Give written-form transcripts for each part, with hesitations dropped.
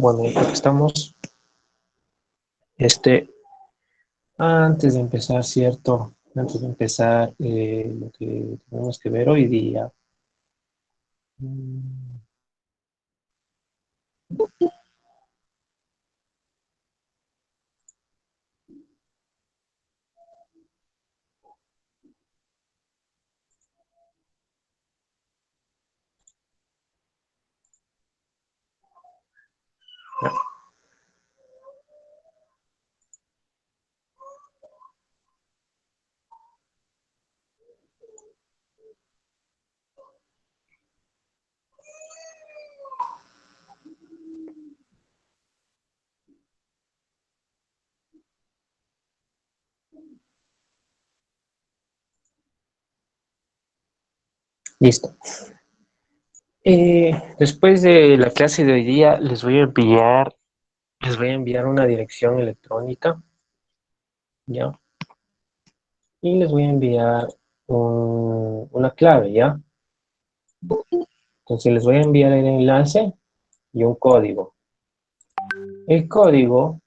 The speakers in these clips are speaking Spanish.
Bueno, ya que estamos, antes de empezar, ¿cierto? Antes de empezar lo que tenemos que ver hoy día. mm, ya, listo. Después de la clase de hoy día, les voy a enviar una dirección electrónica, ¿ya? Y les voy a enviar una clave, ¿ya? Entonces les voy a enviar el enlace y un código. El código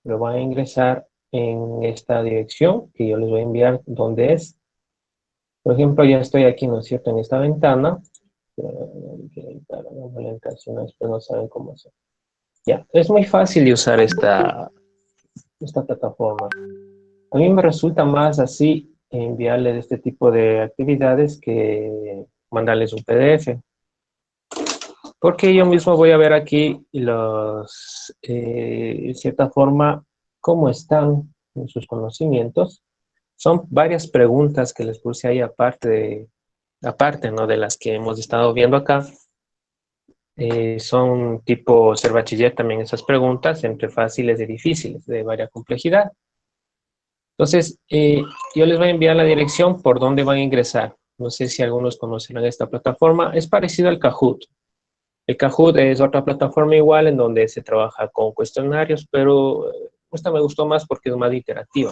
lo van a ingresar en esta dirección que yo les voy a enviar, donde es. Por ejemplo, ya estoy aquí, ¿no es cierto?, en esta ventana. Después no saben cómo hacer. Ya, es muy fácil de usar esta plataforma. A mí me resulta más así enviarles este tipo de actividades que mandarles un PDF. Porque yo mismo voy a ver aquí de cierta forma, cómo están en sus conocimientos. Son varias preguntas que les puse ahí aparte, ¿no?, de las que hemos estado viendo acá. Son tipo ser bachiller también esas preguntas, entre fáciles y difíciles, de varias complejidad. Entonces, yo les voy a enviar la dirección por donde van a ingresar. No sé si algunos conocerán esta plataforma. Es parecido al Kahoot. El Kahoot es otra plataforma igual en donde se trabaja con cuestionarios, pero esta me gustó más porque es más interactiva.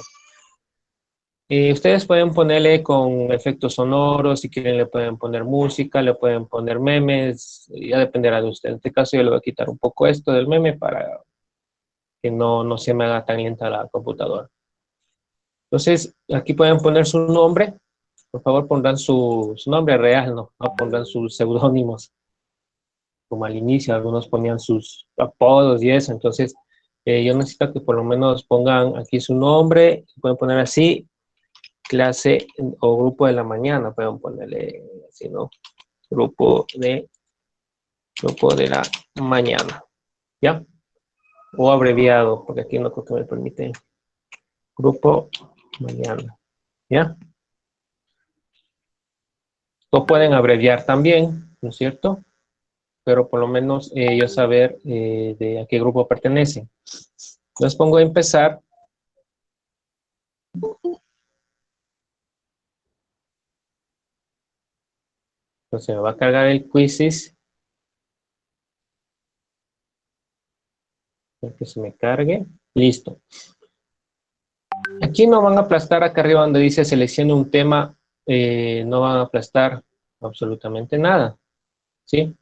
Ustedes pueden ponerle con efectos sonoros, si quieren le pueden poner música, le pueden poner memes, ya dependerá de usted. En este caso yo le voy a quitar un poco esto del meme para que no se me haga tan lenta la computadora. Entonces, aquí pueden poner su nombre. Por favor, pondrán su nombre real, no pondrán sus seudónimos, como al inicio, algunos ponían sus apodos y eso. Entonces, yo necesito que por lo menos pongan aquí su nombre, pueden poner así, clase o grupo de la mañana, pueden ponerle así, ¿no? Grupo de la mañana, ¿ya? O abreviado, porque aquí no creo que me permite. Grupo mañana, ¿ya? Lo pueden abreviar también, ¿no es cierto? Pero por lo menos yo saber de a qué grupo pertenece. Entonces pongo a empezar. Entonces me va a cargar el quizzes. Para que se me cargue. Listo. Aquí no van a aplastar acá arriba donde dice seleccione un tema. No van a aplastar absolutamente nada. ¿Sí?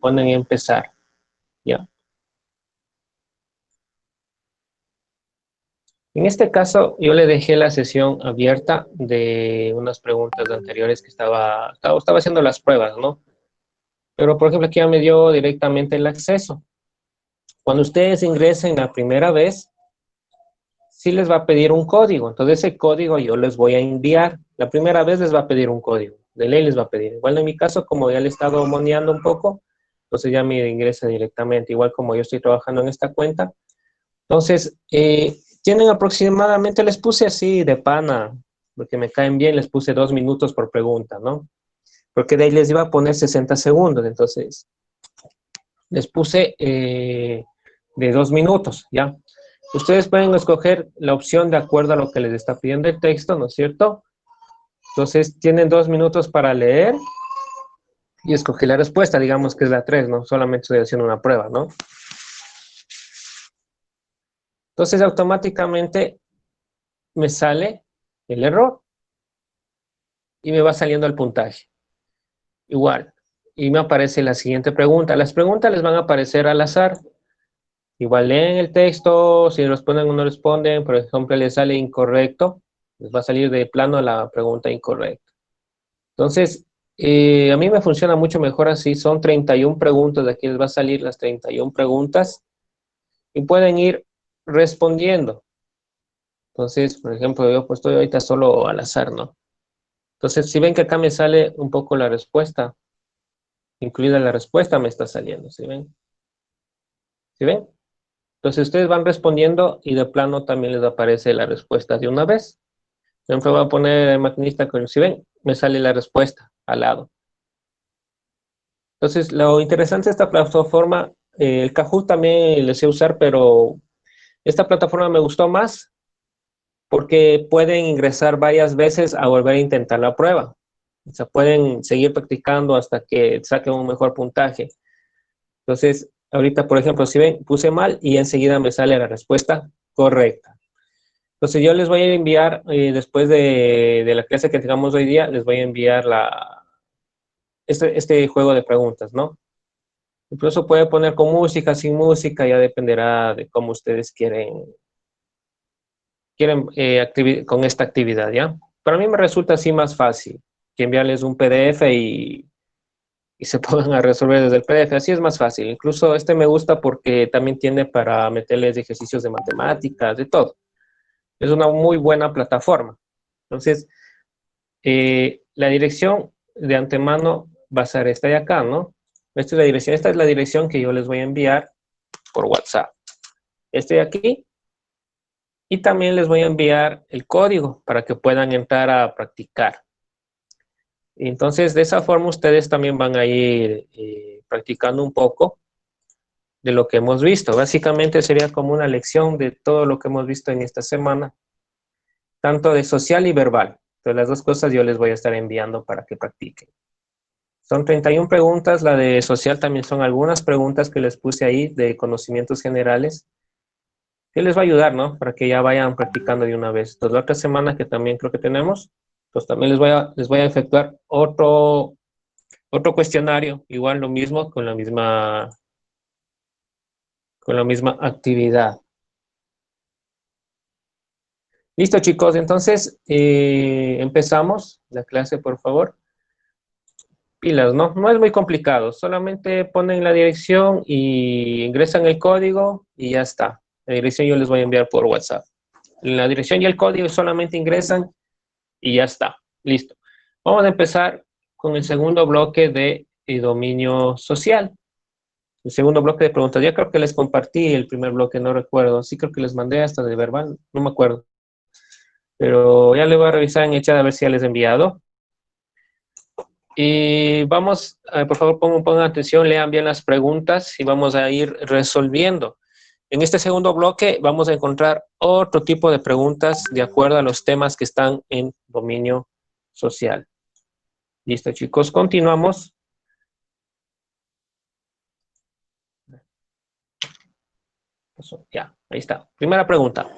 Ponen empezar. ¿Ya? En este caso, yo le dejé la sesión abierta de unas preguntas anteriores que estaba haciendo las pruebas, ¿no? Pero, por ejemplo, aquí ya me dio directamente el acceso. Cuando ustedes ingresen la primera vez, sí les va a pedir un código. Entonces, ese código yo les voy a enviar. La primera vez les va a pedir un código. De ley les va a pedir. Igual en mi caso, como ya le he estado moneando un poco, entonces ya me ingresa directamente. Igual como yo estoy trabajando en esta cuenta. Entonces, tienen aproximadamente, les puse así de pana, porque me caen bien, les puse 2 minutos por pregunta, ¿no? Porque de ahí les iba a poner 60 segundos. Entonces, les puse de 2 minutos, ¿ya? Ustedes pueden escoger la opción de acuerdo a lo que les está pidiendo el texto, ¿no es cierto? Entonces, tienen 2 minutos para leer y escoger la respuesta, digamos que es la 3, ¿no? Solamente estoy haciendo una prueba, ¿no? Entonces, automáticamente me sale el error y me va saliendo el puntaje. Igual, y me aparece la siguiente pregunta. Las preguntas les van a aparecer al azar. Igual leen el texto, si responden o no responden, por ejemplo, les sale incorrecto, les va a salir de plano la pregunta incorrecta. Entonces, a mí me funciona mucho mejor así, son 31 preguntas, de aquí les va a salir las 31 preguntas y pueden ir respondiendo. Entonces, por ejemplo, yo pues estoy ahorita solo al azar, ¿no? Entonces, si ven que acá me sale un poco la respuesta, incluida la respuesta me está saliendo, ¿sí ven? ¿Sí ven? Entonces ustedes van respondiendo y de plano también les aparece la respuesta de una vez. Por ejemplo, voy a poner el maquinista con, si ven, me sale la respuesta al lado. Entonces, lo interesante de esta plataforma, el Kahoot también le sé usar, pero esta plataforma me gustó más porque pueden ingresar varias veces a volver a intentar la prueba. O sea, pueden seguir practicando hasta que saquen un mejor puntaje. Entonces, ahorita, por ejemplo, si ven, puse mal y enseguida me sale la respuesta correcta. Entonces yo les voy a enviar, después de la clase que tengamos hoy día, les voy a enviar este juego de preguntas, ¿no? Incluso puede poner con música, sin música, ya dependerá de cómo ustedes quieren con esta actividad, ¿ya? Para mí me resulta así más fácil que enviarles un PDF y se pongan a resolver desde el PDF, así es más fácil. Incluso este me gusta porque también tiene para meterles ejercicios de matemáticas, de todo. Es una muy buena plataforma. Entonces, la dirección de antemano va a ser esta de acá, ¿no? Esta es la dirección que yo les voy a enviar por WhatsApp. Este de aquí. Y también les voy a enviar el código para que puedan entrar a practicar. Entonces, de esa forma ustedes también van a ir practicando un poco de lo que hemos visto. Básicamente sería como una lección de todo lo que hemos visto en esta semana, tanto de social y verbal. Entonces, las dos cosas yo les voy a estar enviando para que practiquen. Son 31 preguntas, la de social también son algunas preguntas que les puse ahí de conocimientos generales, que les va a ayudar, ¿no? Para que ya vayan practicando de una vez. Entonces, la otra semana que también creo que tenemos, pues también les voy a efectuar otro cuestionario, igual lo mismo, con la misma actividad. Listo, chicos, entonces empezamos la clase, por favor. Pilas, ¿no? No es muy complicado, solamente ponen la dirección y ingresan el código y ya está. La dirección yo les voy a enviar por WhatsApp. La dirección y el código solamente ingresan y ya está. Listo. Vamos a empezar con el segundo bloque de dominio social. El segundo bloque de preguntas. Ya creo que les compartí el primer bloque, no recuerdo. Sí creo que les mandé hasta de verbal, no me acuerdo. Pero ya le voy a revisar en el chat a ver si ya les he enviado. Y vamos, por favor, pongan atención, lean bien las preguntas y vamos a ir resolviendo. En este segundo bloque vamos a encontrar otro tipo de preguntas de acuerdo a los temas que están en dominio social. Listo, chicos, continuamos. Ya, ahí está. Primera pregunta.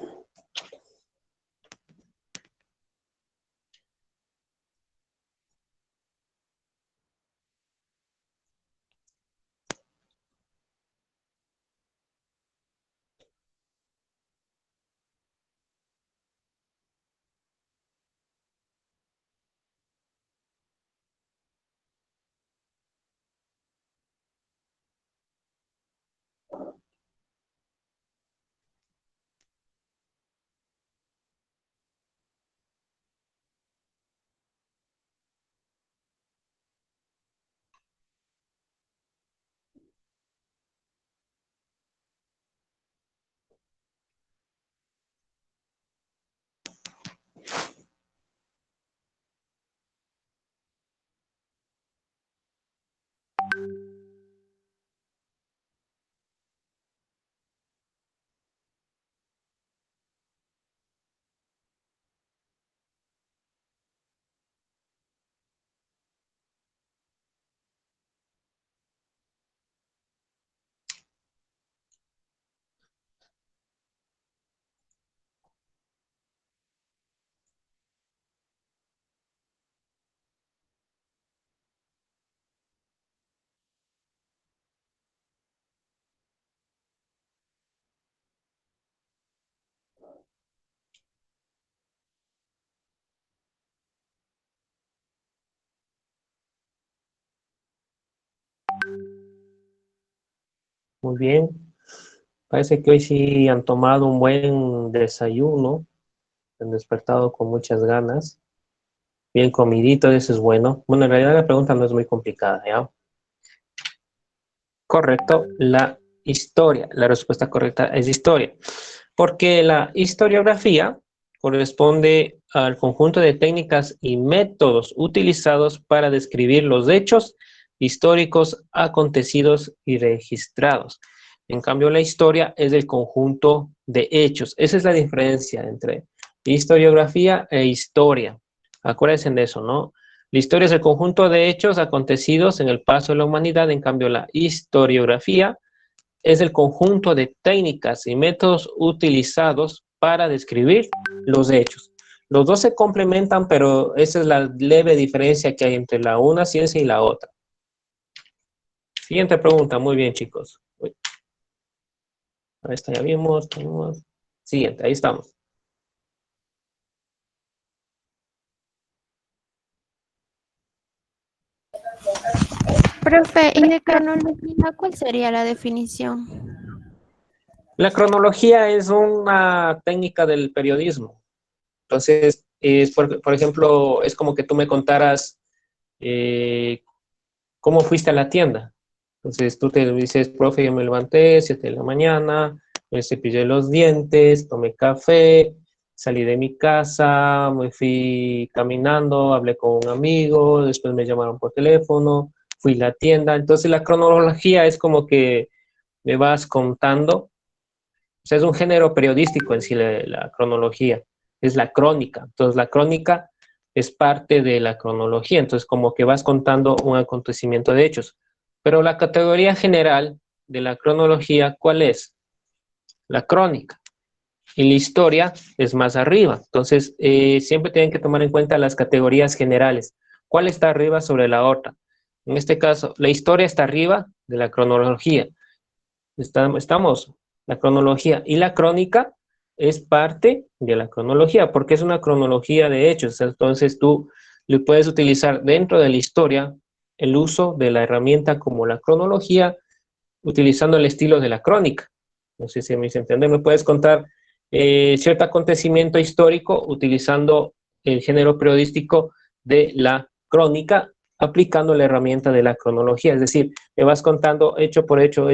Muy bien. Parece que hoy sí han tomado un buen desayuno, han despertado con muchas ganas, bien comidito, eso es bueno. Bueno, en realidad la pregunta no es muy complicada, ¿ya? Correcto, la historia. La respuesta correcta es historia, porque la historiografía corresponde al conjunto de técnicas y métodos utilizados para describir los hechos históricos acontecidos y registrados. En cambio, la historia es el conjunto de hechos. Esa es la diferencia entre historiografía e historia. Acuérdense de eso, ¿no? La historia es el conjunto de hechos acontecidos en el paso de la humanidad. En cambio, la historiografía es el conjunto de técnicas y métodos utilizados para describir los hechos. Los dos se complementan, pero esa es la leve diferencia que hay entre la una ciencia y la otra. Siguiente pregunta. Muy bien, chicos. Uy, ahí está, ya vimos. Siguiente, ahí estamos. Profe, ¿y de cronología cuál sería la definición? La cronología es una técnica del periodismo. Entonces, por ejemplo, es como que tú me contaras eh, cómo fuiste a la tienda. Entonces tú te dices, profe, yo me levanté 7 de la mañana, me cepillé los dientes, tomé café, salí de mi casa, me fui caminando, hablé con un amigo, después me llamaron por teléfono, fui a la tienda. Entonces la cronología es como que me vas contando, o sea, es un género periodístico en sí la cronología, es la crónica. Entonces la crónica es parte de la cronología, entonces como que vas contando un acontecimiento de hechos. Pero la categoría general de la cronología, ¿cuál es? La crónica. Y la historia es más arriba. Entonces, siempre tienen que tomar en cuenta las categorías generales. ¿Cuál está arriba sobre la otra? En este caso, la historia está arriba de la cronología. Estamos, la cronología y la crónica es parte de la cronología, porque es una cronología de hechos. Entonces tú le puedes utilizar dentro de la historia el uso de la herramienta como la cronología, utilizando el estilo de la crónica. No sé si me hice entender. Me puedes contar cierto acontecimiento histórico utilizando el género periodístico de la crónica, aplicando la herramienta de la cronología. Es decir, me vas contando hecho por hecho,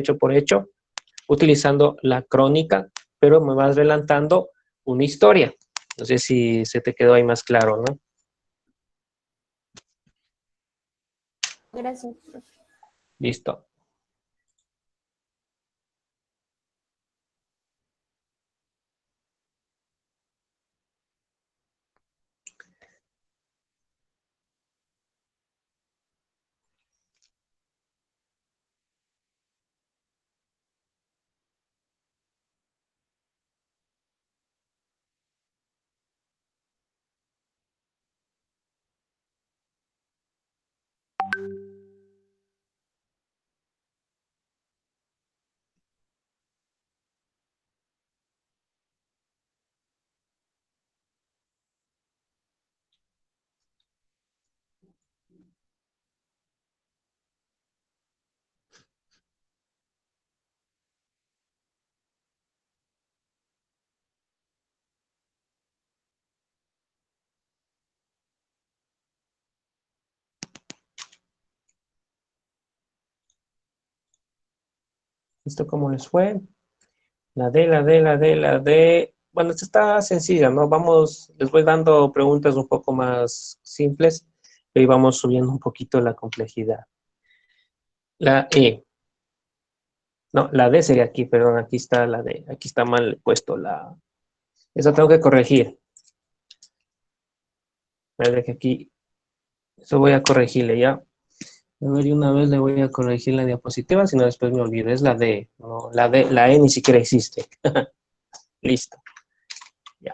utilizando la crónica, pero me vas relatando una historia. No sé si se te quedó ahí más claro, ¿no? Gracias, profe. Listo. ¿Listo cómo les fue? La D. Bueno, esta está sencilla, ¿no? Vamos, les voy dando preguntas un poco más simples y vamos subiendo un poquito la complejidad. La E. No, la D sería aquí, perdón, aquí está la D. Aquí está mal puesto la... Eso tengo que corregir. Vale, que aquí, eso voy a corregirle ya. A ver, y una vez le voy a corregir la diapositiva, si no después me olvido. Es la D, ¿no? La D, la E ni siquiera existe. Listo, ya,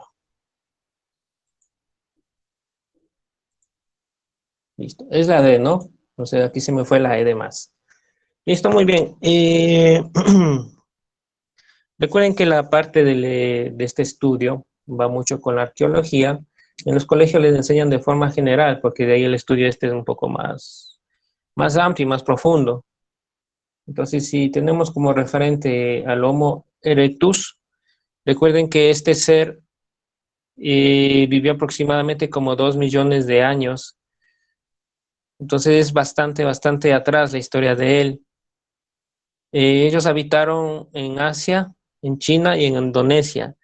listo. Es la D, ¿no? O sea, aquí se me fue la E de más. Listo, muy bien. Recuerden que la parte de este estudio va mucho con la arqueología. En los colegios les enseñan de forma general, porque de ahí el estudio este es un poco más amplio y más profundo. Entonces, si tenemos como referente al Homo erectus, recuerden que este ser vivió aproximadamente como 2 millones de años. Entonces es bastante atrás la historia de él. Ellos habitaron en Asia, en China y en Indonesia.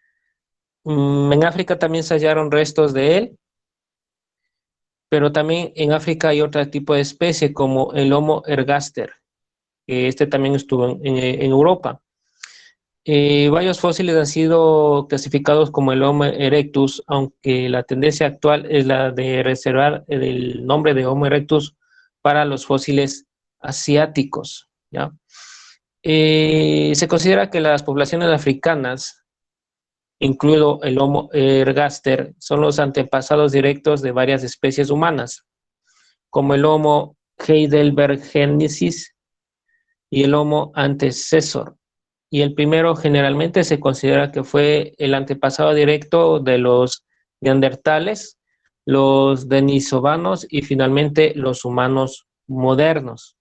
En África también se hallaron restos de él, pero también en África hay otro tipo de especie como el Homo ergaster, que este también estuvo en Europa. Varios fósiles han sido clasificados como el Homo erectus, aunque la tendencia actual es la de reservar el nombre de Homo erectus para los fósiles asiáticos, ¿ya? Se considera que las poblaciones africanas, incluido el Homo ergaster, son los antepasados directos de varias especies humanas, como el Homo heidelbergensis y el Homo antecessor. Y el primero generalmente se considera que fue el antepasado directo de los neandertales, los denisovanos y finalmente los humanos modernos.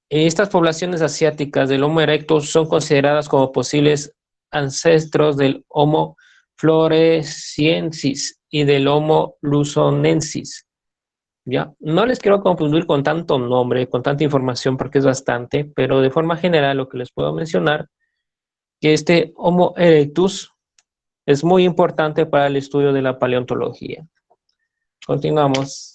Estas poblaciones asiáticas del Homo erectus son consideradas como posibles ancestros del Homo floresiensis y del Homo luzonensis. ¿Ya? No les quiero confundir con tanto nombre, con tanta información, porque es bastante, pero de forma general lo que les puedo mencionar que este Homo erectus es muy importante para el estudio de la paleontología. Continuamos.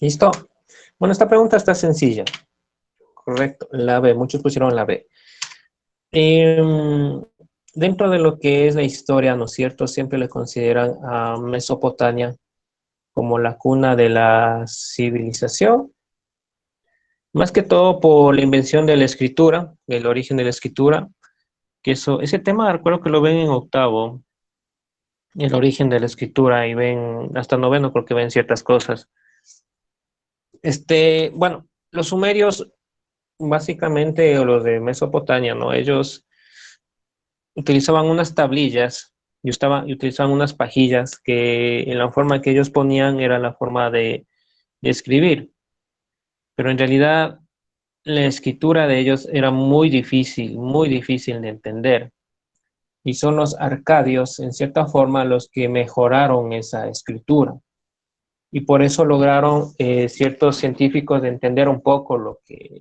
¿Listo? Bueno, esta pregunta está sencilla. Correcto, la B. Muchos pusieron la B. Dentro de lo que es la historia, ¿no es cierto? Siempre le consideran a Mesopotamia como la cuna de la civilización, más que todo por la invención de la escritura, el origen de la escritura, que ese tema recuerdo que lo ven en octavo, el origen de la escritura, y ven, hasta noveno creo que ven ciertas cosas. Bueno, los sumerios, básicamente, o los de Mesopotamia, ¿no? Ellos utilizaban unas tablillas y utilizaban unas pajillas que en la forma que ellos ponían era la forma de escribir, pero en realidad la escritura de ellos era muy difícil de entender. Y son los arcadios, en cierta forma, los que mejoraron esa escritura. Y por eso lograron ciertos científicos de entender un poco lo que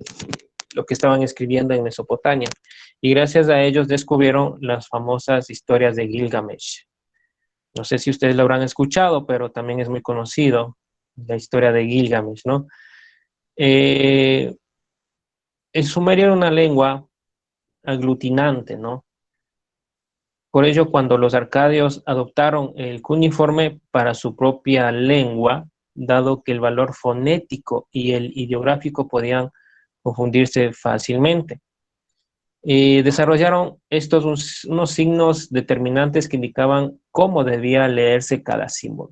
estaban escribiendo en Mesopotamia. Y gracias a ellos descubrieron las famosas historias de Gilgamesh. No sé si ustedes lo habrán escuchado, pero también es muy conocido la historia de Gilgamesh, ¿no? El sumerio era una lengua aglutinante, ¿no? Por ello, cuando los arcadios adoptaron el cuneiforme para su propia lengua, dado que el valor fonético y el ideográfico podían confundirse fácilmente, desarrollaron unos signos determinantes que indicaban cómo debía leerse cada símbolo.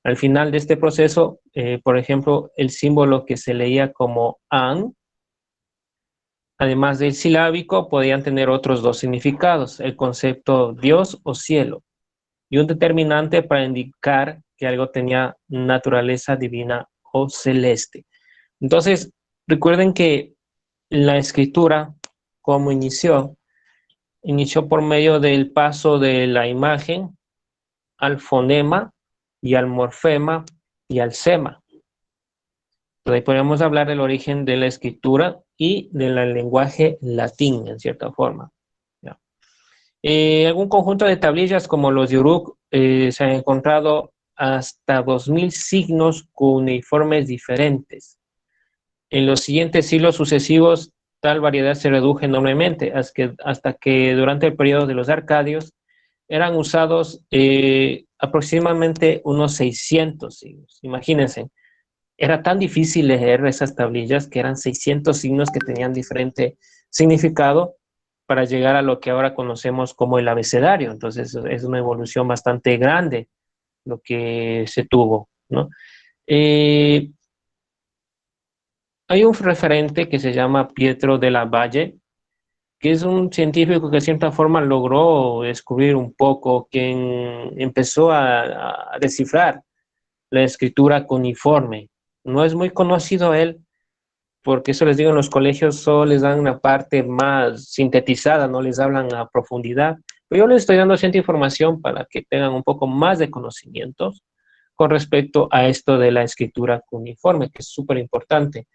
Al final de este proceso, por ejemplo, el símbolo que se leía como an, además del silábico, podían tener otros dos significados, el concepto Dios o cielo, y un determinante para indicar que algo tenía naturaleza divina o celeste. Entonces, recuerden que la escritura, como inició por medio del paso de la imagen al fonema y al morfema y al sema. Entonces, ahí podemos hablar del origen de la escritura y del lenguaje latín, en cierta forma. ¿Ya? Algún conjunto de tablillas como los de Uruk se han encontrado hasta 2000 signos cuneiformes diferentes. En los siguientes siglos sucesivos, tal variedad se redujo enormemente hasta que durante el periodo de los Arcadios eran usados aproximadamente unos 600 signos. Imagínense, era tan difícil leer esas tablillas que eran 600 signos que tenían diferente significado para llegar a lo que ahora conocemos como el abecedario. Entonces es una evolución bastante grande lo que se tuvo, ¿no? Hay un referente que se llama Pietro della Valle, que es un científico que de cierta forma logró descubrir un poco, quien empezó a descifrar la escritura cuneiforme. No es muy conocido él, porque eso les digo, en los colegios solo les dan una parte más sintetizada, no les hablan a profundidad. Pero yo les estoy dando cierta información para que tengan un poco más de conocimientos con respecto a esto de la escritura cuneiforme, que es súper importante.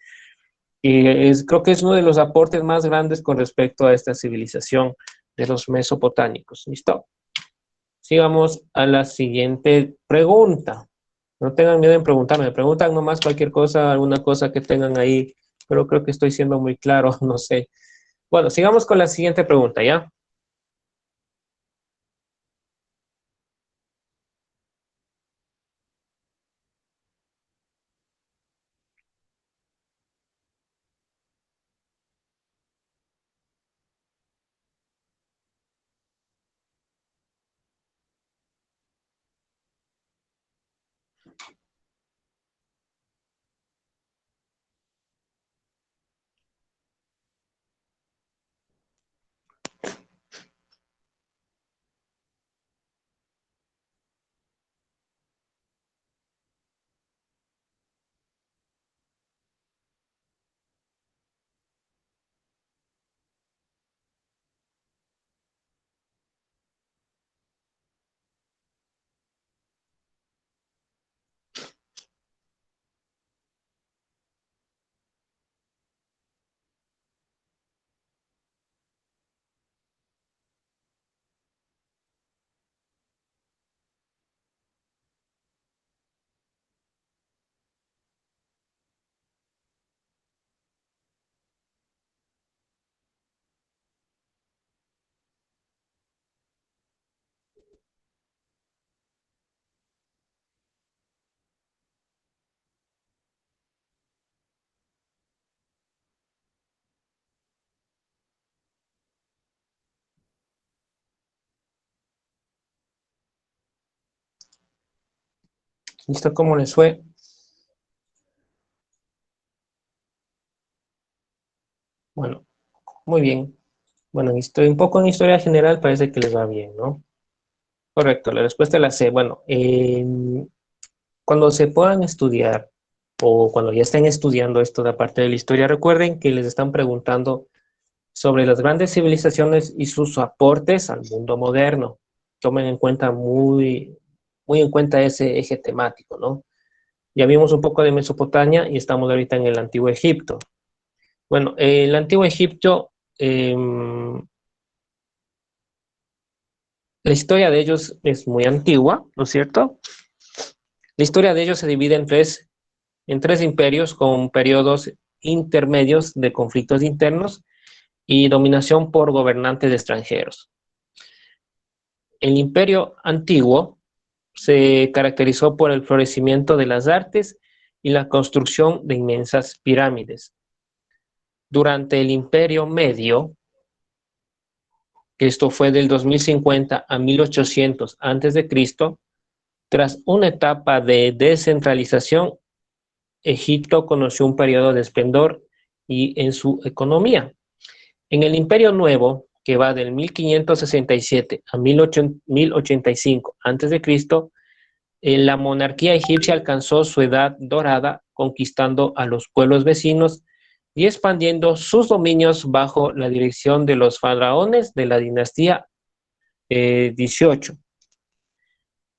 Y creo que es uno de los aportes más grandes con respecto a esta civilización de los mesopotámicos. ¿Listo? Sigamos a la siguiente pregunta. No tengan miedo en preguntarme. Me preguntan nomás cualquier cosa, alguna cosa que tengan ahí, pero creo que estoy siendo muy claro, no sé. Bueno, sigamos con la siguiente pregunta, ¿ya? ¿Listo? ¿Cómo les fue? Bueno, muy bien. Bueno, un poco en historia general parece que les va bien, ¿no? Correcto, la respuesta la C. Bueno, cuando se puedan estudiar o cuando ya estén estudiando esto de parte de la historia, recuerden que les están preguntando sobre las grandes civilizaciones y sus aportes al mundo moderno. Tomen en cuenta muy en cuenta ese eje temático, ¿no? Ya vimos un poco de Mesopotamia y estamos ahorita en el Antiguo Egipto. Bueno, el Antiguo Egipto, la historia de ellos es muy antigua, ¿no es cierto? La historia de ellos se divide en tres imperios con periodos intermedios de conflictos internos y dominación por gobernantes extranjeros. El imperio antiguo se caracterizó por el florecimiento de las artes y la construcción de inmensas pirámides. Durante el imperio medio, que esto fue del 2050 a 1800 a.C., Tras una etapa de descentralización, Egipto conoció un periodo de esplendor y en su economía. En el Imperio Nuevo, que va del 1567 a 1085 a.C., la monarquía egipcia alcanzó su edad dorada, conquistando a los pueblos vecinos y expandiendo sus dominios bajo la dirección de los faraones de la dinastía 18.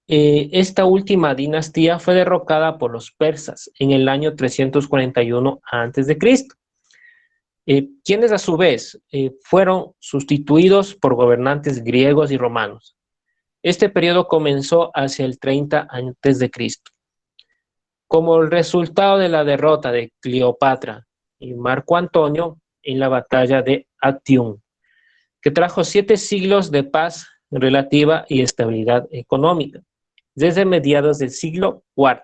Esta última dinastía fue derrocada por los persas en el año 341 a.C., quienes a su vez fueron sustituidos por gobernantes griegos y romanos. Este periodo comenzó hacia el 30 a.C. Como el resultado de la derrota de Cleopatra y Marco Antonio en la batalla de Actium, que trajo 7 siglos de paz relativa y estabilidad económica, desde mediados del siglo IV.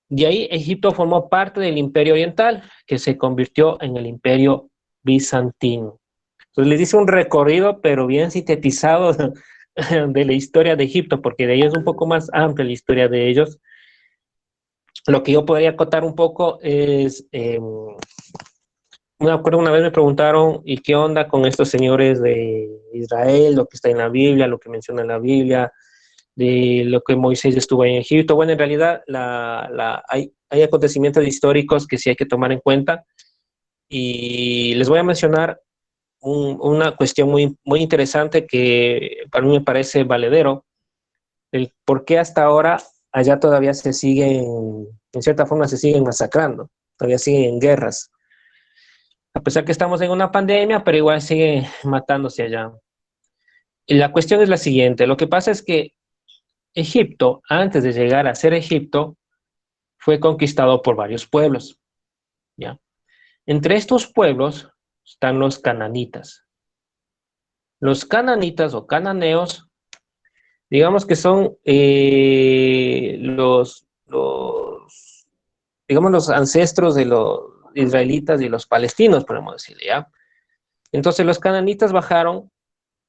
De ahí Egipto formó parte del Imperio Oriental, que se convirtió en el Imperio Bizantino. Entonces les hice un recorrido, pero bien sintetizado de la historia de Egipto, porque de ahí es un poco más amplia la historia de ellos. Lo que yo podría acotar un poco es, me acuerdo una vez me preguntaron, ¿y qué onda con estos señores de Israel, lo que está en la Biblia, lo que menciona en la Biblia, de lo que Moisés estuvo en Egipto? Bueno, en realidad hay acontecimientos históricos que sí hay que tomar en cuenta, y les voy a mencionar una cuestión muy interesante que para mí me parece valedero, el por qué hasta ahora allá todavía se siguen, en cierta forma se siguen masacrando, todavía siguen en guerras, a pesar que estamos en una pandemia, pero igual sigue matándose allá. Y la cuestión es la siguiente, lo que pasa es que Egipto, antes de llegar a ser Egipto, fue conquistado por varios pueblos, ¿ya? Entre estos pueblos están los cananitas. Los cananitas o cananeos, digamos que son digamos, los ancestros de los israelitas y los palestinos, podemos decirle, ¿ya? Entonces los cananitas bajaron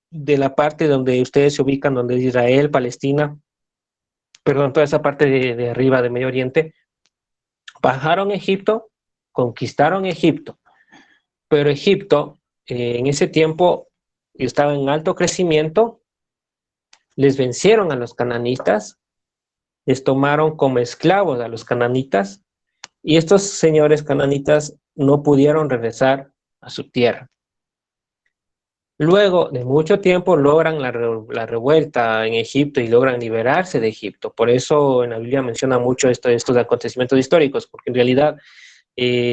de la parte donde ustedes se ubican, donde es Israel, Palestina, perdón, toda esa parte de arriba de Medio Oriente, bajaron a Egipto, conquistaron Egipto, pero Egipto en ese tiempo estaba en alto crecimiento, les vencieron a los cananitas, les tomaron como esclavos a los cananitas, y estos señores cananitas no pudieron regresar a su tierra. Luego de mucho tiempo logran la revuelta en Egipto y logran liberarse de Egipto. Por eso en la Biblia menciona mucho estos acontecimientos históricos, porque en realidad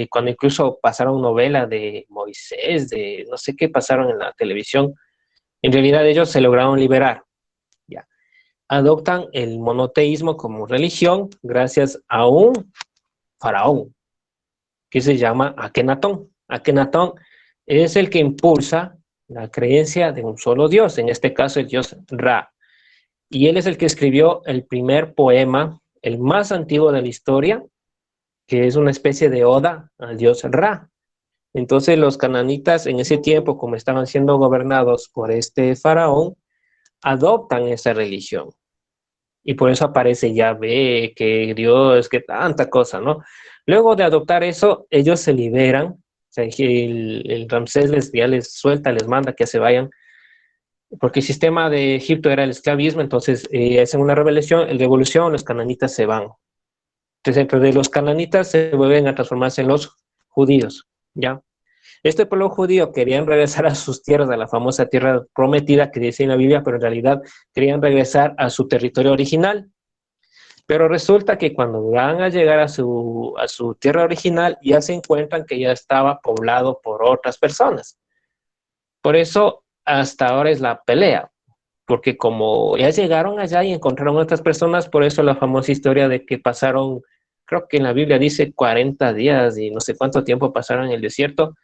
cuando incluso pasaron novelas de Moisés, de no sé qué pasaron en la televisión, en realidad ellos se lograron liberar. ¿Ya? Adoptan el monoteísmo como religión gracias a un faraón que se llama Akenatón. Akenatón es el que impulsa la creencia de un solo Dios, en este caso el Dios Ra. Y él es el que escribió el primer poema, el más antiguo de la historia, que es una especie de oda al Dios Ra. Entonces los cananitas en ese tiempo, como estaban siendo gobernados por este faraón, adoptan esa religión. Y por eso aparece Yahvé, que Dios, que tanta cosa, ¿no? Luego de adoptar eso, ellos se liberan. O sea, el Ramsés ya les suelta, les manda que se vayan, porque el sistema de Egipto era el esclavismo. Entonces hacen una revolución, los cananitas se van. Entonces, dentro de los cananitas se vuelven a transformarse en los judíos, ¿ya? Este pueblo judío querían regresar a sus tierras, a la famosa tierra prometida que dice en la Biblia, pero en realidad querían regresar a su territorio original. Pero resulta que cuando van a llegar a su tierra original, ya se encuentran que ya estaba poblado por otras personas. Por eso hasta ahora es la pelea, porque como ya llegaron allá y encontraron a otras personas, por eso la famosa historia de que pasaron, creo que en la Biblia dice 40 días y no sé cuánto tiempo pasaron en el desierto.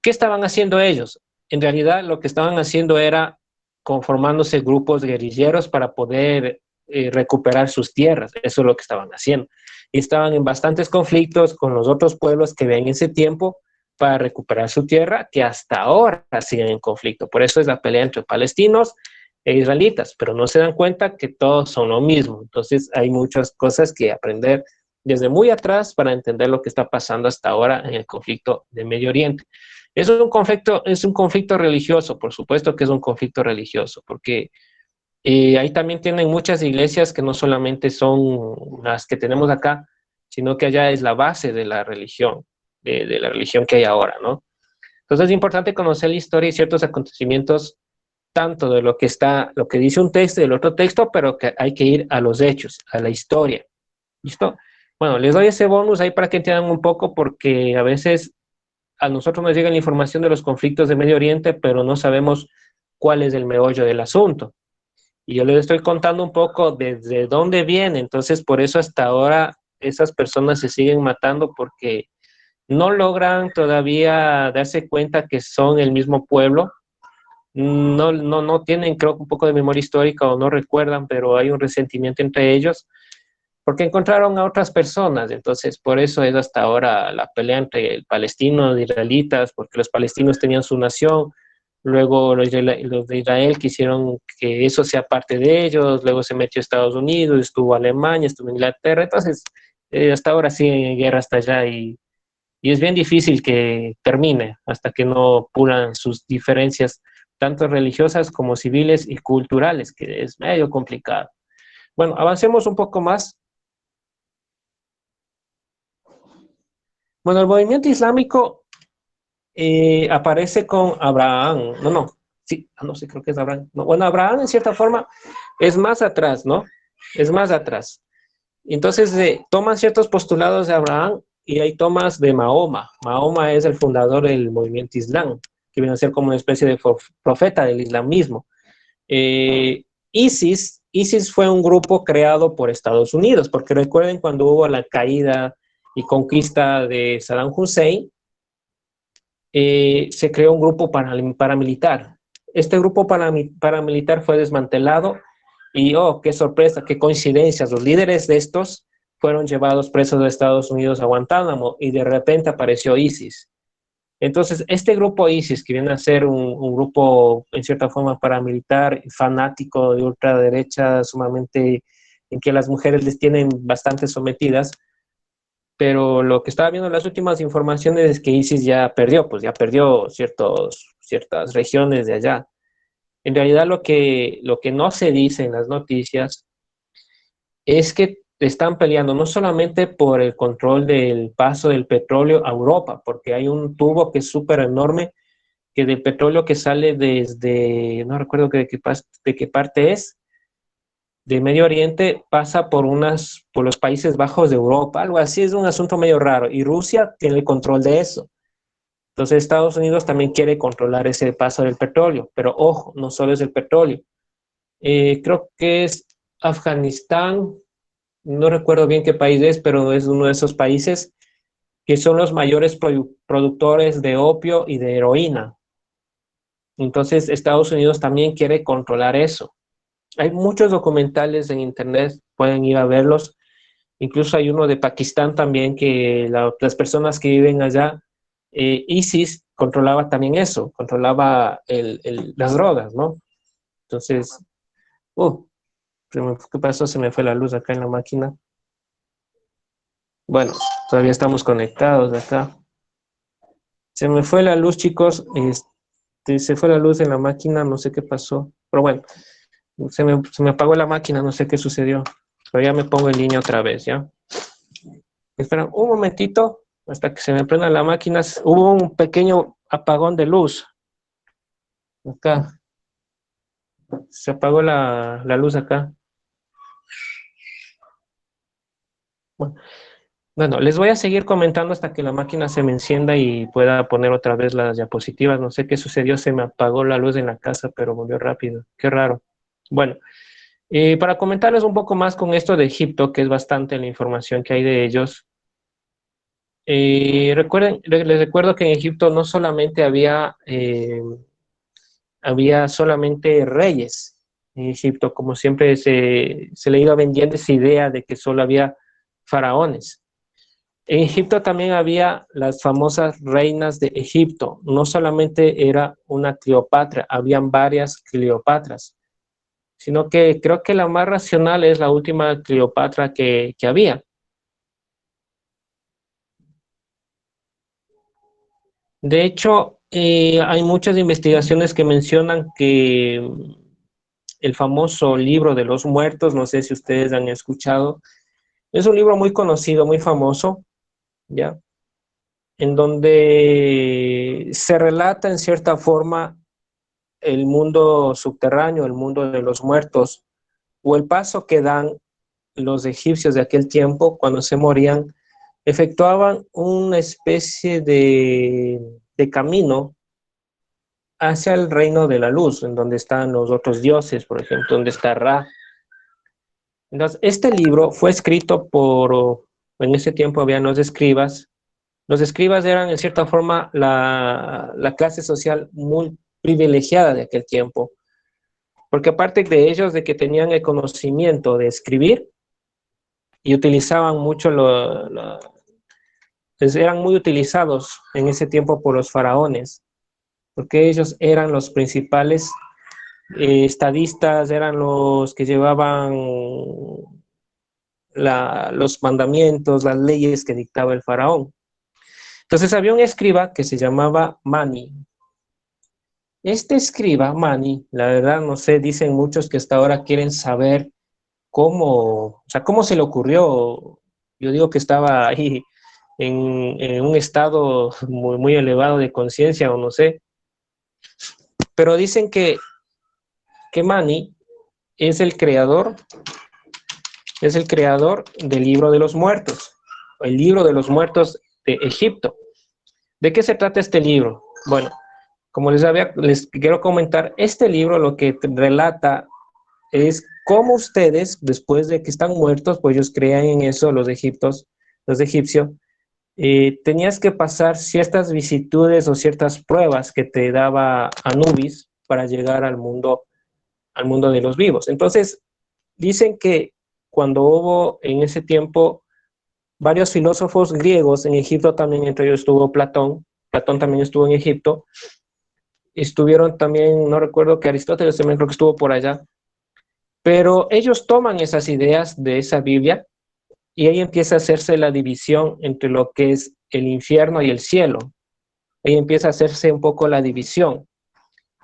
¿Qué estaban haciendo ellos? En realidad lo que estaban haciendo era conformándose grupos guerrilleros para poder recuperar sus tierras. Eso es lo que estaban haciendo. Y estaban en bastantes conflictos con los otros pueblos que ven ese tiempo para recuperar su tierra, que hasta ahora siguen en conflicto. Por eso es la pelea entre palestinos e israelitas, pero no se dan cuenta que todos son lo mismo. Entonces hay muchas cosas que aprender desde muy atrás para entender lo que está pasando hasta ahora en el conflicto de Medio Oriente. Es un conflicto religioso, por supuesto que es un conflicto religioso, porque ahí también tienen muchas iglesias que no solamente son las que tenemos acá, sino que allá es la base de la religión, de la religión que hay ahora, ¿no? Entonces es importante conocer la historia y ciertos acontecimientos, tanto de lo que está, lo que dice un texto y del otro texto, pero que hay que ir a los hechos, a la historia. ¿Listo? Bueno, les doy ese bonus ahí para que entiendan un poco, porque a veces a nosotros nos llega la información de los conflictos de Medio Oriente, pero no sabemos cuál es el meollo del asunto. Y yo les estoy contando un poco desde dónde viene, entonces por eso hasta ahora esas personas se siguen matando porque no logran todavía darse cuenta que son el mismo pueblo. No tienen, creo, un poco de memoria histórica o no recuerdan, pero hay un resentimiento entre ellos porque encontraron a otras personas. Entonces, por eso es hasta ahora la pelea entre el palestino y israelitas, porque los palestinos tenían su nación, luego los de Israel quisieron que eso sea parte de ellos, luego se metió Estados Unidos, estuvo Alemania, estuvo Inglaterra, entonces hasta ahora sigue en guerra hasta allá y es bien difícil que termine hasta que no pulan sus diferencias, tanto religiosas como civiles y culturales, que es medio complicado. Bueno, avancemos un poco más. Bueno, el movimiento islámico aparece con Abraham, sí, no sé, creo que es Abraham. No, bueno, Abraham en cierta forma es más atrás, ¿no? Es más atrás. Entonces toman ciertos postulados de Abraham y hay tomas de Mahoma. Mahoma es el fundador del movimiento islam, que viene a ser como una especie de profeta del islamismo. ISIS fue un grupo creado por Estados Unidos, porque recuerden cuando hubo la caída y conquista de Saddam Hussein, se creó un grupo paramilitar. Este grupo paramilitar fue desmantelado y, oh, qué sorpresa, qué coincidencias, los líderes de estos fueron llevados presos de Estados Unidos a Guantánamo y de repente apareció ISIS. Entonces, este grupo ISIS, que viene a ser un grupo en cierta forma paramilitar, fanático de ultraderecha, sumamente en que las mujeres les tienen bastante sometidas, pero lo que estaba viendo en las últimas informaciones es que ISIS ya perdió, pues ya perdió ciertas regiones de allá. En realidad lo que no se dice en las noticias es que están peleando no solamente por el control del paso del petróleo a Europa, porque hay un tubo que es súper enorme, que del petróleo que sale desde, no recuerdo de qué parte es, de Medio Oriente pasa por los Países Bajos de Europa, algo así, es un asunto medio raro, y Rusia tiene el control de eso. Entonces Estados Unidos también quiere controlar ese paso del petróleo, pero ojo, no solo es el petróleo. Creo que es Afganistán, no recuerdo bien qué país es, pero es uno de esos países que son los mayores productores de opio y de heroína. Entonces Estados Unidos también quiere controlar eso. Hay muchos documentales en internet, pueden ir a verlos. Incluso hay uno de Pakistán también, que las personas que viven allá, ISIS controlaba también eso, controlaba las drogas, ¿no? Entonces, ¿qué pasó? Se me fue la luz acá en la máquina. Bueno, todavía estamos conectados acá. Se me fue la luz, chicos. Se fue la luz en la máquina, no sé qué pasó. Pero bueno, se me apagó la máquina, no sé qué sucedió. Pero ya me pongo en línea otra vez, ¿ya? Espera un momentito hasta que se me prenda la máquina. Hubo un pequeño apagón de luz. Acá. Se apagó la luz acá. Bueno, les voy a seguir comentando hasta que la máquina se me encienda y pueda poner otra vez las diapositivas. No sé qué sucedió, se me apagó la luz en la casa, pero volvió rápido. Qué raro. Bueno, para comentarles un poco más con esto de Egipto, que es bastante la información que hay de ellos. Les recuerdo que en Egipto no solamente había solamente reyes en Egipto, como siempre se le iba vendiendo esa idea de que solo había faraones. En Egipto también había las famosas reinas de Egipto. No solamente era una Cleopatra, habían varias Cleopatras. sino que creo que la más racional es la última Cleopatra que había. De hecho, hay muchas investigaciones que mencionan que el famoso libro de los muertos, no sé si ustedes han escuchado, es un libro muy conocido, muy famoso, ¿ya? En donde se relata en cierta forma el mundo subterráneo, el mundo de los muertos, o el paso que dan los egipcios de aquel tiempo cuando se morían, efectuaban una especie de camino hacia el reino de la luz, en donde están los otros dioses, por ejemplo, donde está Ra. Entonces, este libro fue escrito en ese tiempo habían los escribas. Los escribas eran, en cierta forma, la clase social muy privilegiada de aquel tiempo, porque aparte de ellos, de que tenían el conocimiento de escribir y utilizaban mucho, eran muy utilizados en ese tiempo por los faraones, porque ellos eran los principales estadistas, eran los que llevaban los mandamientos, las leyes que dictaba el faraón. Entonces había un escriba que se llamaba Mani. Este escriba, Mani, la verdad no sé, dicen muchos que hasta ahora quieren saber cómo, o sea, cómo se le ocurrió. Yo digo que estaba ahí en un estado muy, muy elevado de conciencia o no sé, pero dicen que Mani es el creador del libro de los muertos, el libro de los muertos de Egipto. ¿De qué se trata este libro? Bueno, como les quiero comentar, este libro lo que relata es cómo ustedes, después de que están muertos, pues ellos crean en eso, los egipcios, tenías que pasar ciertas vicisitudes o ciertas pruebas que te daba Anubis para llegar al mundo de los vivos. Entonces, dicen que cuando hubo en ese tiempo varios filósofos griegos en Egipto, también entre ellos estuvo Platón, Platón también estuvo en Egipto, estuvieron también, no recuerdo que Aristóteles también creo que estuvo por allá, pero ellos toman esas ideas de esa Biblia y ahí empieza a hacerse la división entre lo que es el infierno y el cielo. Ahí empieza a hacerse un poco la división.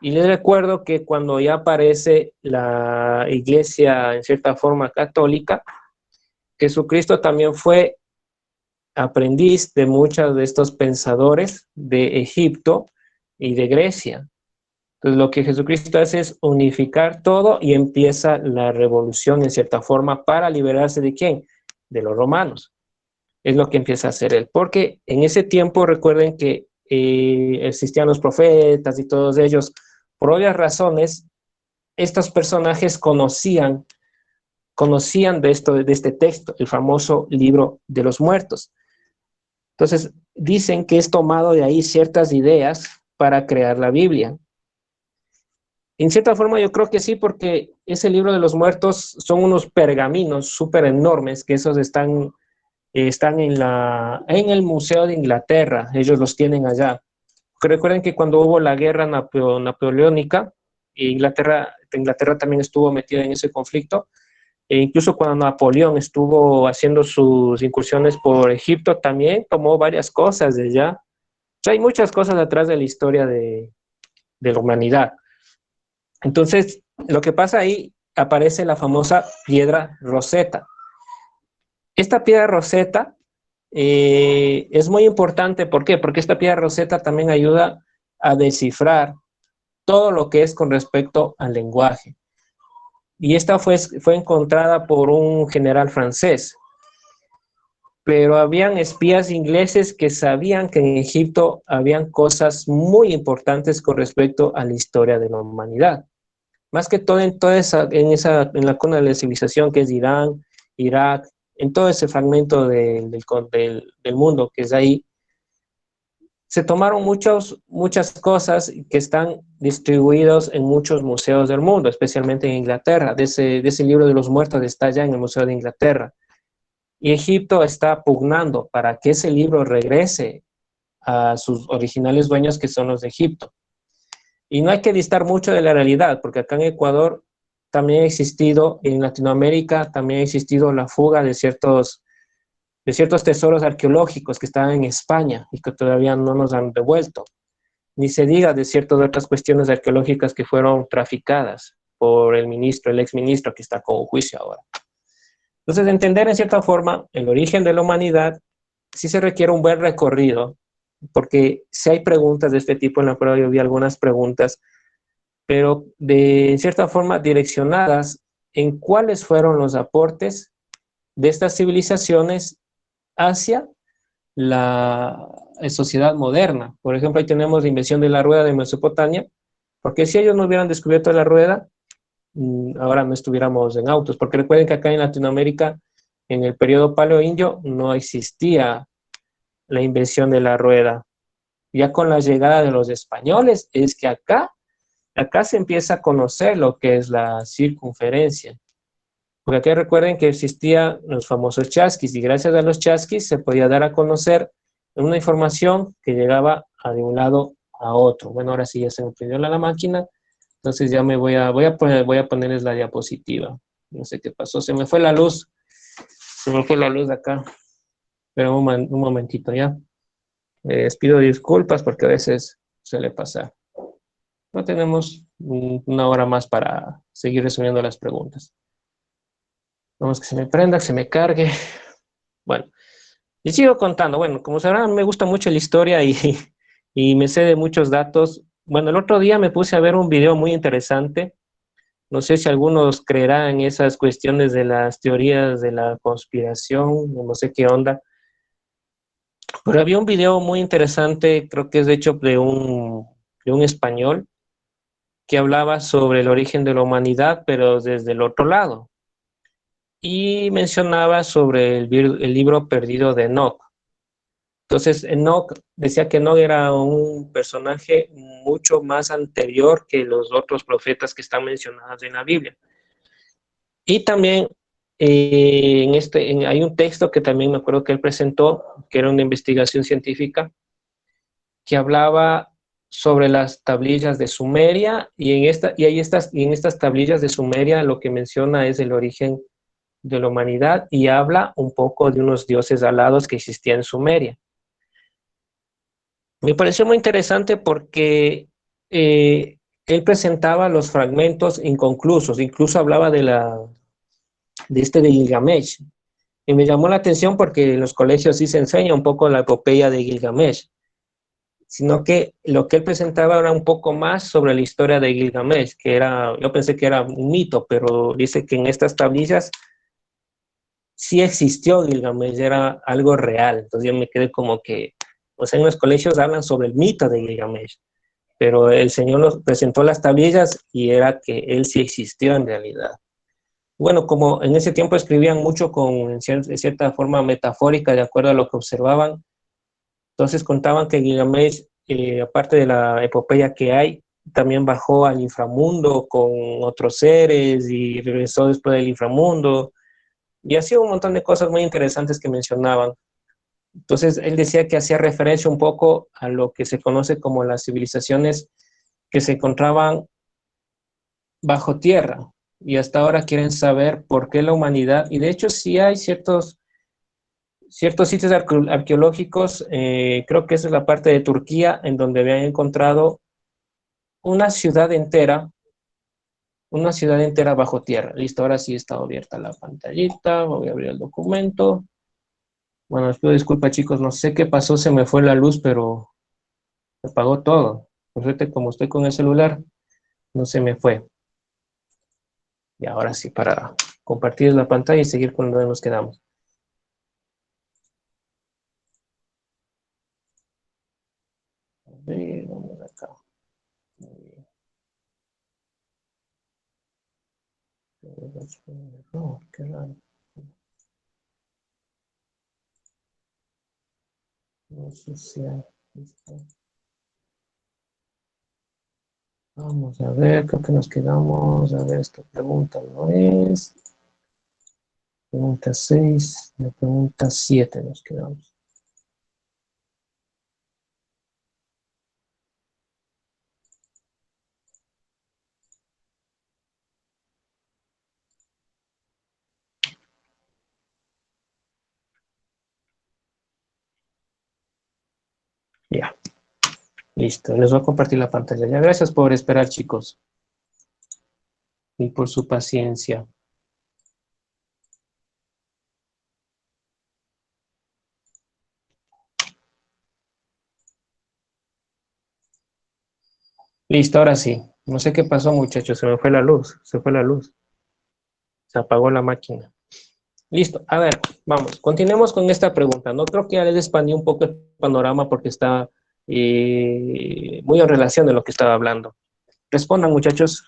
Y les recuerdo que cuando ya aparece la iglesia en cierta forma católica, Jesucristo también fue aprendiz de muchos de estos pensadores de Egipto y de Grecia. Entonces lo que Jesucristo hace es unificar todo y empieza la revolución en cierta forma para liberarse de ¿quién? De los romanos. Es lo que empieza a hacer él. Porque en ese tiempo recuerden que existían los profetas y todos ellos, por obvias razones, estos personajes conocían de este texto, el famoso libro de los muertos. Entonces, dicen que es tomado de ahí ciertas ideas para crear la Biblia. En cierta forma yo creo que sí, porque ese libro de los muertos son unos pergaminos súper enormes, que esos están en el Museo de Inglaterra, ellos los tienen allá. Recuerden que cuando hubo la guerra napoleónica, Inglaterra también estuvo metida en ese conflicto, e incluso cuando Napoleón estuvo haciendo sus incursiones por Egipto, también tomó varias cosas de allá. O sea, hay muchas cosas atrás de la historia de la humanidad. Entonces, lo que pasa ahí, aparece la famosa piedra Rosetta. Esta piedra Rosetta es muy importante. ¿Por qué? Porque esta piedra Rosetta también ayuda a descifrar todo lo que es con respecto al lenguaje. Y esta fue encontrada por un general francés. Pero habían espías ingleses que sabían que en Egipto habían cosas muy importantes con respecto a la historia de la humanidad. Más que todo en la cuna de la civilización que es Irán, Irak, en todo ese fragmento del mundo que es ahí, se tomaron muchas cosas que están distribuidos en muchos museos del mundo, especialmente en Inglaterra. De ese libro de los muertos está allá en el Museo de Inglaterra. Y Egipto está pugnando para que ese libro regrese a sus originales dueños, que son los de Egipto. Y no hay que distar mucho de la realidad, porque acá en Ecuador también ha existido, en Latinoamérica también ha existido la fuga de ciertos tesoros arqueológicos que estaban en España y que todavía no nos han devuelto. Ni se diga de ciertas otras cuestiones arqueológicas que fueron traficadas por el ministro, el exministro que está con juicio ahora. Entonces, entender en cierta forma el origen de la humanidad sí se requiere un buen recorrido, porque si hay preguntas de este tipo en la prueba, yo vi algunas preguntas, pero de cierta forma direccionadas en cuáles fueron los aportes de estas civilizaciones hacia la sociedad moderna. Por ejemplo, ahí tenemos la invención de la rueda de Mesopotamia, porque si ellos no hubieran descubierto la rueda, ahora no estuviéramos en autos, porque recuerden que acá en Latinoamérica, en el periodo paleoindio, no existía la invención de la rueda. Ya con la llegada de los españoles, es que acá se empieza a conocer lo que es la circunferencia. Porque aquí recuerden que existían los famosos chasquis y gracias a los chasquis se podía dar a conocer una información que llegaba de un lado a otro. Bueno, ahora sí ya se me prendió la máquina, entonces ya me voy a ponerles la diapositiva. No sé qué pasó, se me fue la luz de acá, pero un momentito ya. Les pido disculpas porque a veces suele pasar. No tenemos una hora más para seguir resolviendo las preguntas. Vamos que se me prenda, que se me cargue. Bueno, y sigo contando. Bueno, como sabrán, me gusta mucho la historia y me sé de muchos datos. Bueno, el otro día me puse a ver un video muy interesante. No sé si algunos creerán en esas cuestiones de las teorías de la conspiración, no sé qué onda, pero había un video muy interesante, creo que es de hecho de un español, que hablaba sobre el origen de la humanidad, pero desde el otro lado. Y mencionaba sobre el libro perdido de Enoch. Entonces, Enoch decía que Enoch era un personaje mucho más anterior que los otros profetas que están mencionados en la Biblia. Y también hay un texto que también me acuerdo que él presentó, que era una investigación científica, que hablaba sobre las tablillas de Sumeria y en estas tablillas de Sumeria lo que menciona es el origen de la humanidad y habla un poco de unos dioses alados que existían en Sumeria. Me pareció muy interesante porque él presentaba los fragmentos inconclusos, incluso hablaba de Gilgamesh. Y me llamó la atención porque en los colegios sí se enseña un poco la epopeya de Gilgamesh, sino que lo que él presentaba era un poco más sobre la historia de Gilgamesh, yo pensé que era un mito, pero dice que en estas tablillas sí existió Gilgamesh, era algo real. Entonces yo me quedé como que, o sea, en los colegios hablan sobre el mito de Gilgamesh, pero el Señor nos presentó las tablillas y era que él sí existió en realidad. Bueno, como en ese tiempo escribían mucho de cierta forma metafórica, de acuerdo a lo que observaban, entonces contaban que Gilgamesh, aparte de la epopeya que hay, también bajó al inframundo con otros seres y regresó después del inframundo, y hacía un montón de cosas muy interesantes que mencionaban. Entonces, él decía que hacía referencia un poco a lo que se conoce como las civilizaciones que se encontraban bajo tierra, y hasta ahora quieren saber por qué la humanidad, y de hecho sí hay ciertos sitios arqueológicos, creo que esa es la parte de Turquía, en donde habían encontrado una ciudad entera, una ciudad entera bajo tierra. Listo, ahora sí está abierta la pantallita, voy a abrir el documento. Bueno, les pido disculpas chicos, no sé qué pasó, se me fue la luz, pero se apagó todo. Por suerte, como estoy con el celular, no se me fue. Y ahora sí, para compartir la pantalla y seguir con donde nos quedamos. A ver, vamos acá. Oh, qué raro. No sé si hay. Vamos a ver, creo que nos quedamos. A ver, esta pregunta no es. Pregunta 6, la pregunta 7 nos quedamos. Listo, les voy a compartir la pantalla. Ya, gracias por esperar, chicos, y por su paciencia. Listo, ahora sí. No sé qué pasó, muchachos, se me fue la luz, se fue la luz, se apagó la máquina. Listo, a ver, vamos, continuemos con esta pregunta. No creo que ya les expandí un poco el panorama porque está muy en relación de lo que estaba hablando. Respondan, muchachos.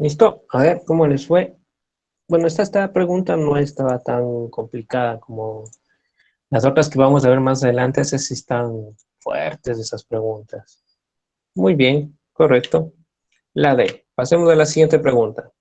Listo, a ver cómo les fue. Bueno, esta pregunta no estaba tan complicada como las otras que vamos a ver más adelante. Esas sí están fuertes, esas preguntas. Muy bien, correcto. La D. Pasemos a la siguiente pregunta.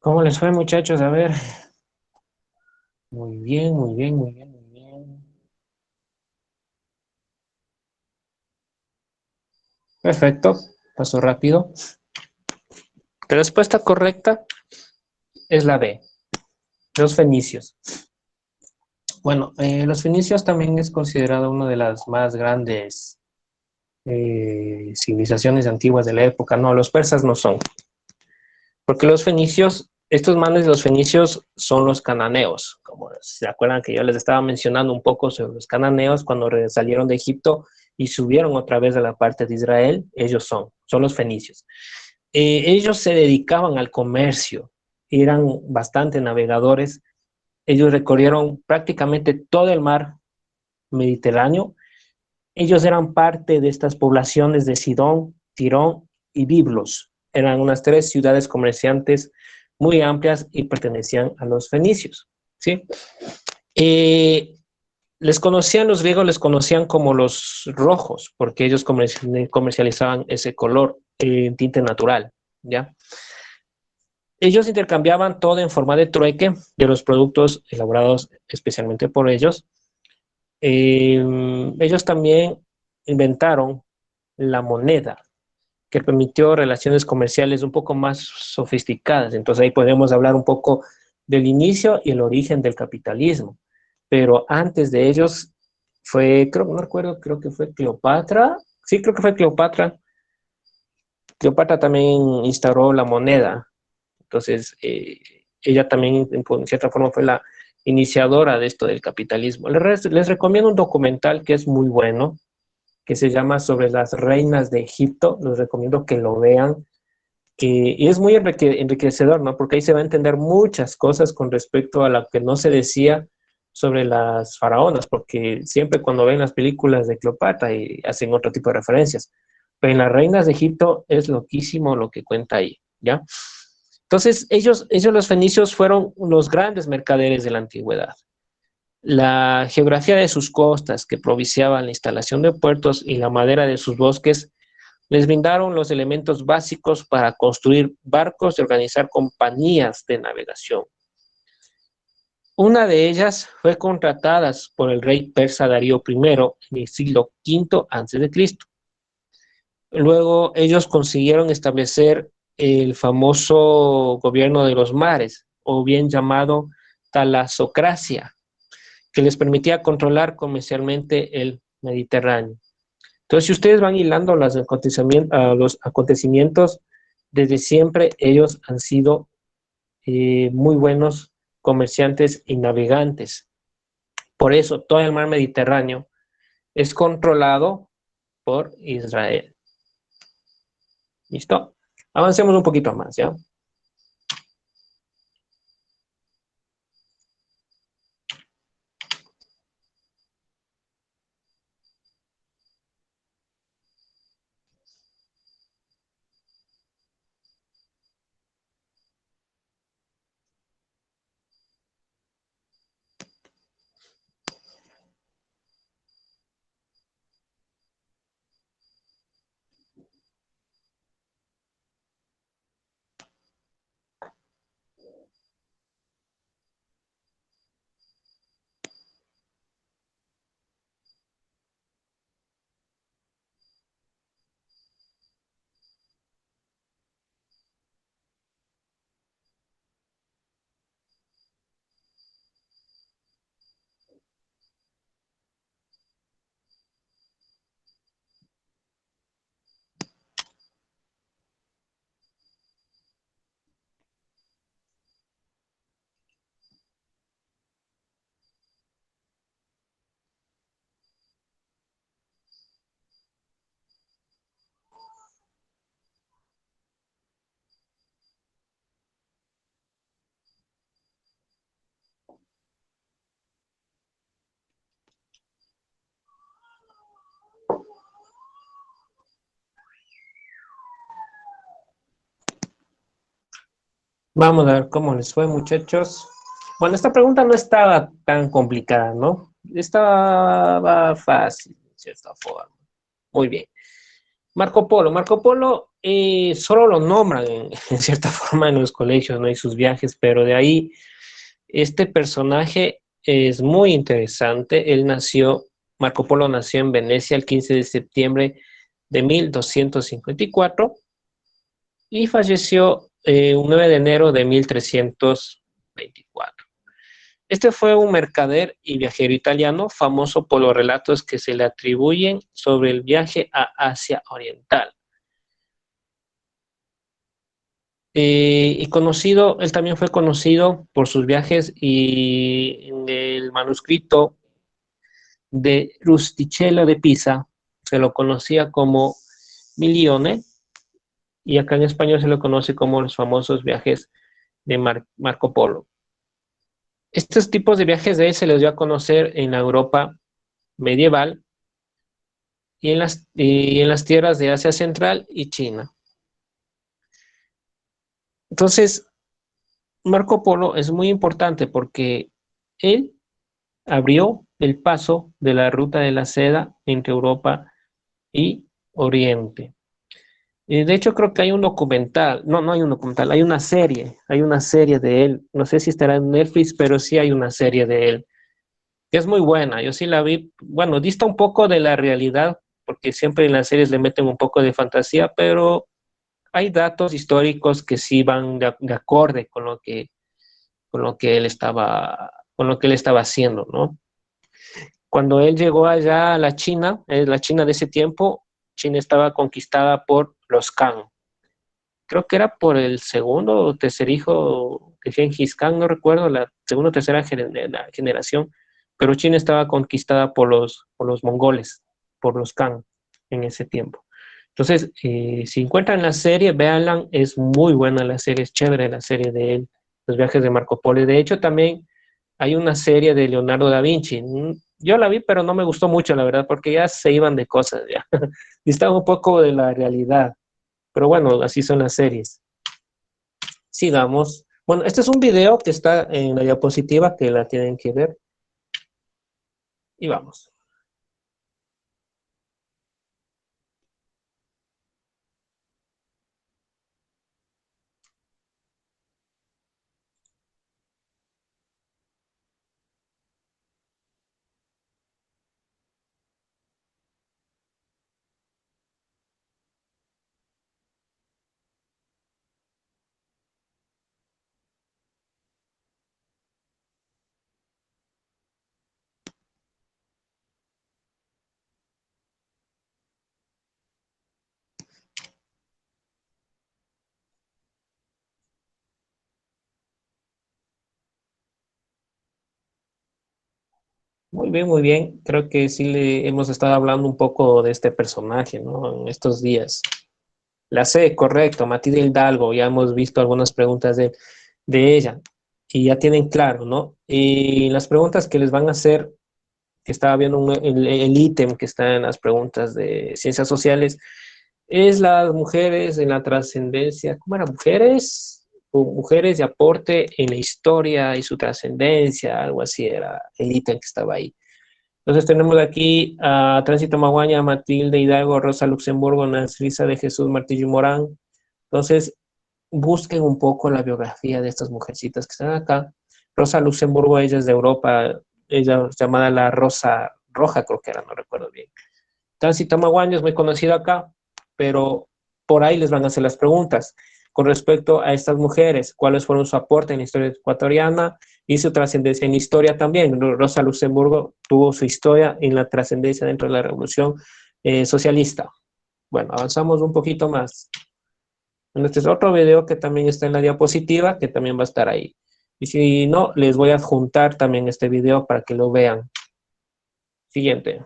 ¿Cómo les fue, muchachos? A ver. Muy bien, muy bien, muy bien, muy bien. Perfecto, paso rápido. La respuesta correcta es la B, los fenicios. Bueno, los fenicios también es considerado una de las más grandes civilizaciones antiguas de la época. No, los persas no son. Porque los fenicios, estos manes de los fenicios son los cananeos. Como se acuerdan que yo les estaba mencionando un poco sobre los cananeos cuando salieron de Egipto y subieron otra vez a la parte de Israel, ellos son los fenicios. Ellos se dedicaban al comercio, eran bastante navegadores. Ellos recorrieron prácticamente todo el mar Mediterráneo. Ellos eran parte de estas poblaciones de Sidón, Tirón y Biblos. Eran unas 3 ciudades comerciantes muy amplias y pertenecían a los fenicios, ¿sí? Los griegos les conocían como los rojos, porque ellos comercializaban ese color en tinte natural, ¿ya? Ellos intercambiaban todo en forma de trueque de los productos elaborados especialmente por ellos. Ellos también inventaron la moneda, que permitió relaciones comerciales un poco más sofisticadas. Entonces ahí podemos hablar un poco del inicio y el origen del capitalismo. Pero antes de ellos fue, creo, no recuerdo, creo que fue Cleopatra. Sí, creo que fue Cleopatra. Cleopatra también instauró la moneda. Entonces, ella también, en cierta forma, fue la iniciadora de esto del capitalismo. Les recomiendo un documental que es muy bueno, que se llama Sobre las reinas de Egipto. Les recomiendo que lo vean. Y es muy enriquecedor, ¿no? Porque ahí se va a entender muchas cosas con respecto a lo que no se decía sobre las faraonas, porque siempre cuando ven las películas de Cleopatra y hacen otro tipo de referencias, pero en las reinas de Egipto es loquísimo lo que cuenta ahí, ¿ya? Entonces, ellos los fenicios fueron los grandes mercaderes de la antigüedad. La geografía de sus costas, que propiciaban la instalación de puertos, y la madera de sus bosques les brindaron los elementos básicos para construir barcos y organizar compañías de navegación. Una de ellas fue contratada por el rey persa Darío I en el siglo V a.C. Luego ellos consiguieron establecer el famoso gobierno de los mares, o bien llamado talasocracia, que les permitía controlar comercialmente el Mediterráneo. Entonces, si ustedes van hilando los acontecimientos, desde siempre ellos han sido muy buenos comerciantes y navegantes. Por eso todo el mar Mediterráneo es controlado por Israel. ¿Listo? Avancemos un poquito más, ¿ya? Vamos a ver cómo les fue, muchachos. Bueno, esta pregunta no estaba tan complicada, ¿no? Estaba fácil, de cierta forma. Muy bien. Marco Polo. Marco Polo solo lo nombran en cierta forma en los colegios, ¿no? Y sus viajes, pero de ahí este personaje es muy interesante. Marco Polo nació en Venecia el 15 de septiembre de 1254 y falleció un 9 de enero de 1324. Este fue un mercader y viajero italiano famoso por los relatos que se le atribuyen sobre el viaje a Asia Oriental. Y conocido, él también fue conocido por sus viajes y en el manuscrito de Rustichello de Pisa se lo conocía como Milione y acá en español se lo conoce como los famosos viajes de Marco Polo. Estos tipos de viajes de él se les dio a conocer en la Europa medieval y en las tierras de Asia Central y China. Entonces, Marco Polo es muy importante porque él abrió el paso de la ruta de la seda entre Europa y Oriente. De hecho, creo que hay un documental, no, no hay un documental, hay una serie de él, no sé si estará en Netflix, pero sí hay una serie de él, que es muy buena, yo sí la vi, bueno, dista un poco de la realidad, porque siempre en las series le meten un poco de fantasía, pero hay datos históricos que sí van de acorde con lo que él estaba haciendo, ¿no? Cuando él llegó allá a la China de ese tiempo, China estaba conquistada por los Kang. Creo que era por el segundo o tercer hijo de Genghis Khan, no recuerdo, la segunda o tercera generación, pero China estaba conquistada por los mongoles, por los Kang en ese tiempo. Entonces, si encuentran la serie, véanla, es muy buena la serie, es chévere la serie de él, los viajes de Marco Polo. De hecho, también hay una serie de Leonardo da Vinci. Yo la vi, pero no me gustó mucho, la verdad, porque ya se iban de cosas, ya. Y estaba un poco de la realidad. Pero bueno, así son las series. Sigamos. Bueno, este es un video que está en la diapositiva que la tienen que ver. Y vamos. Muy bien, muy bien. Creo que sí le hemos estado hablando un poco de este personaje, ¿no? En estos días. La sé, correcto, Matilde Hidalgo. Ya hemos visto algunas preguntas de ella y ya tienen claro, ¿no? Y las preguntas que les van a hacer, que estaba viendo el ítem que está en las preguntas de ciencias sociales, es las mujeres en la trascendencia. ¿Cómo era? Mujeres o mujeres de aporte en la historia y su trascendencia, algo así era el ítem que estaba ahí. Entonces tenemos aquí a Tránsito Maguaña, Matilde Hidalgo, Rosa Luxemburgo, Nancy de Jesús Martillo Morán. Entonces, busquen un poco la biografía de estas mujercitas que están acá. Rosa Luxemburgo, ella es de Europa, ella es llamada la Rosa Roja, creo que era, no recuerdo bien. Tansi Tamaguaño es muy conocido acá, pero por ahí les van a hacer las preguntas con respecto a estas mujeres, cuáles fueron su aporte en la historia ecuatoriana y su trascendencia en la historia también. Rosa Luxemburgo tuvo su historia en la trascendencia dentro de la revolución socialista. Bueno, avanzamos un poquito más. Este es otro video que también está en la diapositiva, que también va a estar ahí. Y si no, les voy a adjuntar también este video para que lo vean. Siguiente.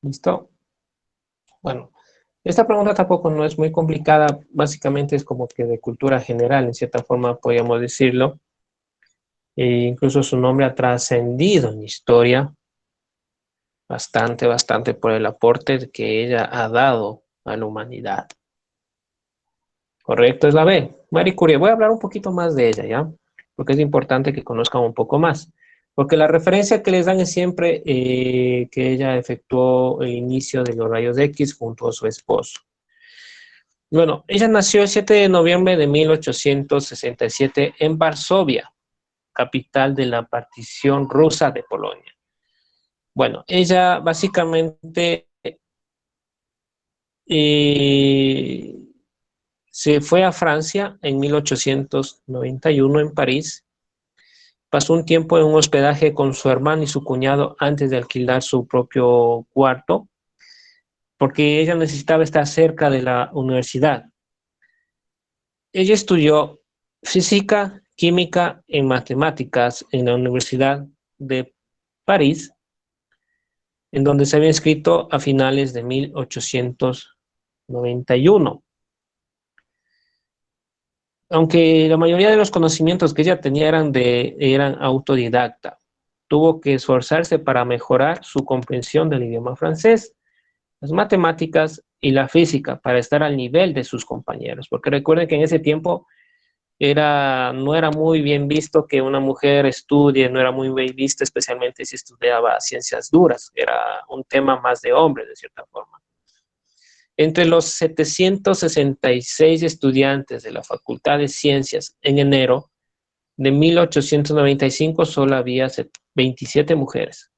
¿Listo? Bueno, esta pregunta tampoco no es muy complicada, básicamente es como que de cultura general, en cierta forma podríamos decirlo. Incluso su nombre ha trascendido en historia bastante por el aporte que ella ha dado a la humanidad. Correcto, es la B. Marie Curie. Voy a hablar un poquito más de ella, ¿ya? Porque es importante que conozcan un poco más. Porque la referencia que les dan es siempre que ella efectuó el inicio de los rayos X junto a su esposo. Bueno, ella nació el 7 de noviembre de 1867 en Varsovia, capital de la partición rusa de Polonia. Bueno, ella básicamente eh, se fue a Francia en 1891 en París. Pasó un tiempo en un hospedaje con su hermano y su cuñado antes de alquilar su propio cuarto, porque ella necesitaba estar cerca de la universidad. Ella estudió física, química y matemáticas en la Universidad de París, en donde se había inscrito a finales de 1891. Aunque la mayoría de los conocimientos que ella tenía eran autodidacta, tuvo que esforzarse para mejorar su comprensión del idioma francés, las matemáticas y la física para estar al nivel de sus compañeros, porque recuerden que en ese tiempo no era muy bien visto que una mujer estudie, no era muy bien visto, especialmente si estudiaba ciencias duras, era un tema más de hombres, de cierta forma. Entre los 766 estudiantes de la Facultad de Ciencias en enero de 1895 solo había 27 mujeres.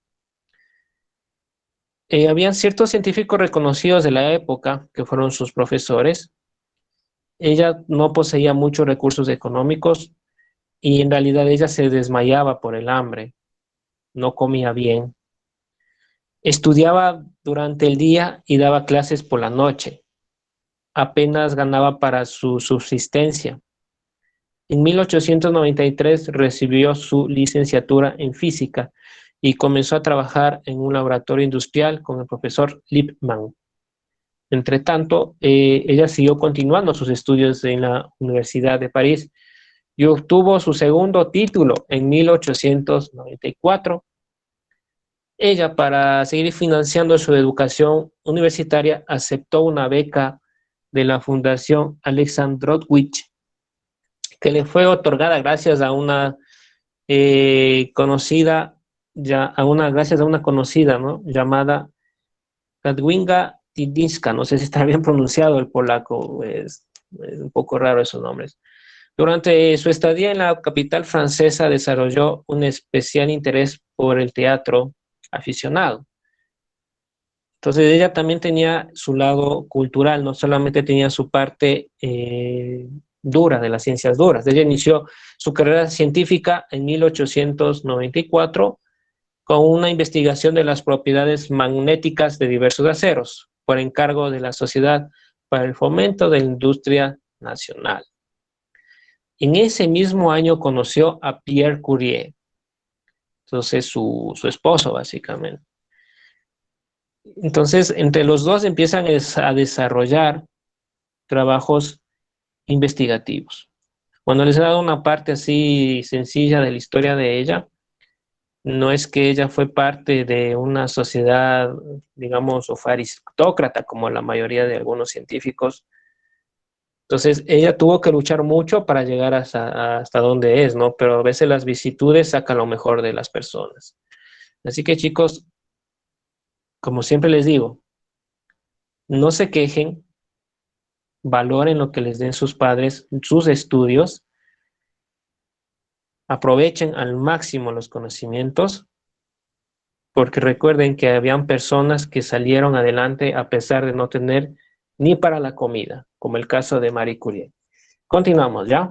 Habían ciertos científicos reconocidos de la época, que fueron sus profesores. Ella no poseía muchos recursos económicos y en realidad ella se desmayaba por el hambre, no comía bien. Estudiaba durante el día y daba clases por la noche. Apenas ganaba para su subsistencia. En 1893 recibió su licenciatura en física y comenzó a trabajar en un laboratorio industrial con el profesor Lippmann. Entre tanto, ella siguió continuando sus estudios en la Universidad de París y obtuvo su segundo título en 1894. Ella, para seguir financiando su educación universitaria, aceptó una beca de la Fundación Alexandrovich, que le fue otorgada gracias a una conocida, gracias a una conocida, ¿no? Llamada Jadwiga Tidinska, no sé si está bien pronunciado el polaco, es un poco raro esos nombres. Durante su estadía en la capital francesa desarrolló un especial interés por el teatro aficionado. Entonces ella también tenía su lado cultural, no solamente tenía su parte dura de las ciencias duras. Ella inició su carrera científica en 1894 con una investigación de las propiedades magnéticas de diversos aceros por encargo de la Sociedad para el Fomento de la Industria Nacional. En ese mismo año conoció a Pierre Curie, entonces su esposo básicamente. Entonces, entre los dos empiezan a desarrollar trabajos investigativos. Cuando les he dado una parte así sencilla de la historia de ella, no es que ella fue parte de una sociedad, digamos, o fue aristócrata como la mayoría de algunos científicos. Entonces, ella tuvo que luchar mucho para llegar hasta donde es, ¿no? Pero a veces las vicisitudes sacan lo mejor de las personas. Así que, chicos, como siempre les digo, no se quejen, valoren lo que les den sus padres, sus estudios, aprovechen al máximo los conocimientos, porque recuerden que habían personas que salieron adelante a pesar de no tener ni para la comida, como el caso de Marie Curie. Continuamos, ¿ya?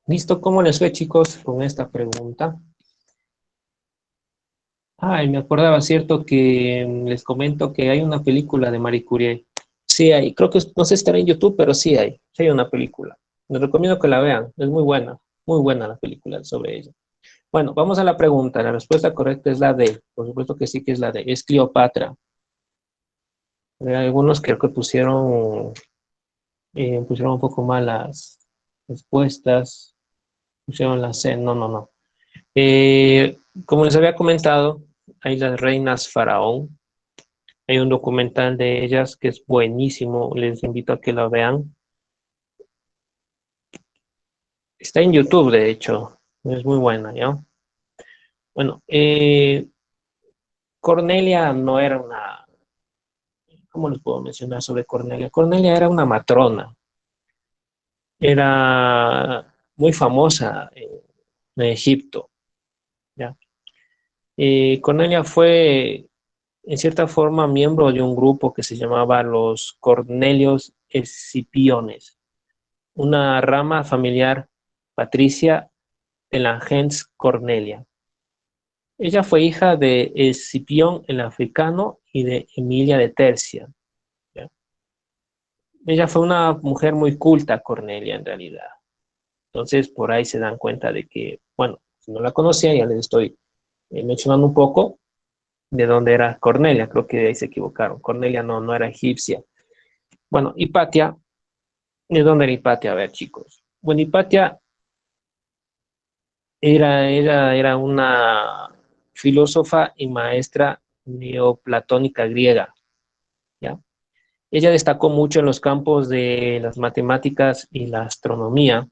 ¿Listo? ¿Cómo les fue, chicos, con esta pregunta? Ay, me acordaba, cierto, que les comento que hay una película de Marie Curie. Sí hay, creo que no sé si estará en YouTube, pero sí hay una película. Les recomiendo que la vean, es muy buena la película sobre ella. Bueno, vamos a la pregunta. La respuesta correcta es la D. Por supuesto que sí que es la D. Es Cleopatra. Algunos creo que pusieron un poco mal las respuestas. Pusieron la C. No, no, no. Como les había comentado, hay las reinas faraón. Hay un documental de ellas que es buenísimo. Les invito a que lo vean. Está en YouTube, de hecho. Es muy buena, ¿ya? Bueno, Cornelia no era una... ¿Cómo les puedo mencionar sobre Cornelia? Cornelia era una matrona. Era muy famosa en Egipto, ¿ya? Cornelia fue, en cierta forma, miembro de un grupo que se llamaba los Cornelios Escipiones, una rama familiar patricia de la gens Cornelia. Ella fue hija de Escipión el africano y de Emilia de Tercia, ¿ya? Ella fue una mujer muy culta, Cornelia, en realidad. Entonces, por ahí se dan cuenta de que, bueno, si no la conocía, ya les estoy mencionando un poco de dónde era Cornelia. Creo que ahí se equivocaron. Cornelia no era egipcia. Bueno, Hipatia, ¿de dónde era Hipatia? A ver, chicos. Bueno, Hipatia era una filósofa y maestra neoplatónica griega, ¿ya? Ella destacó mucho en los campos de las matemáticas y la astronomía,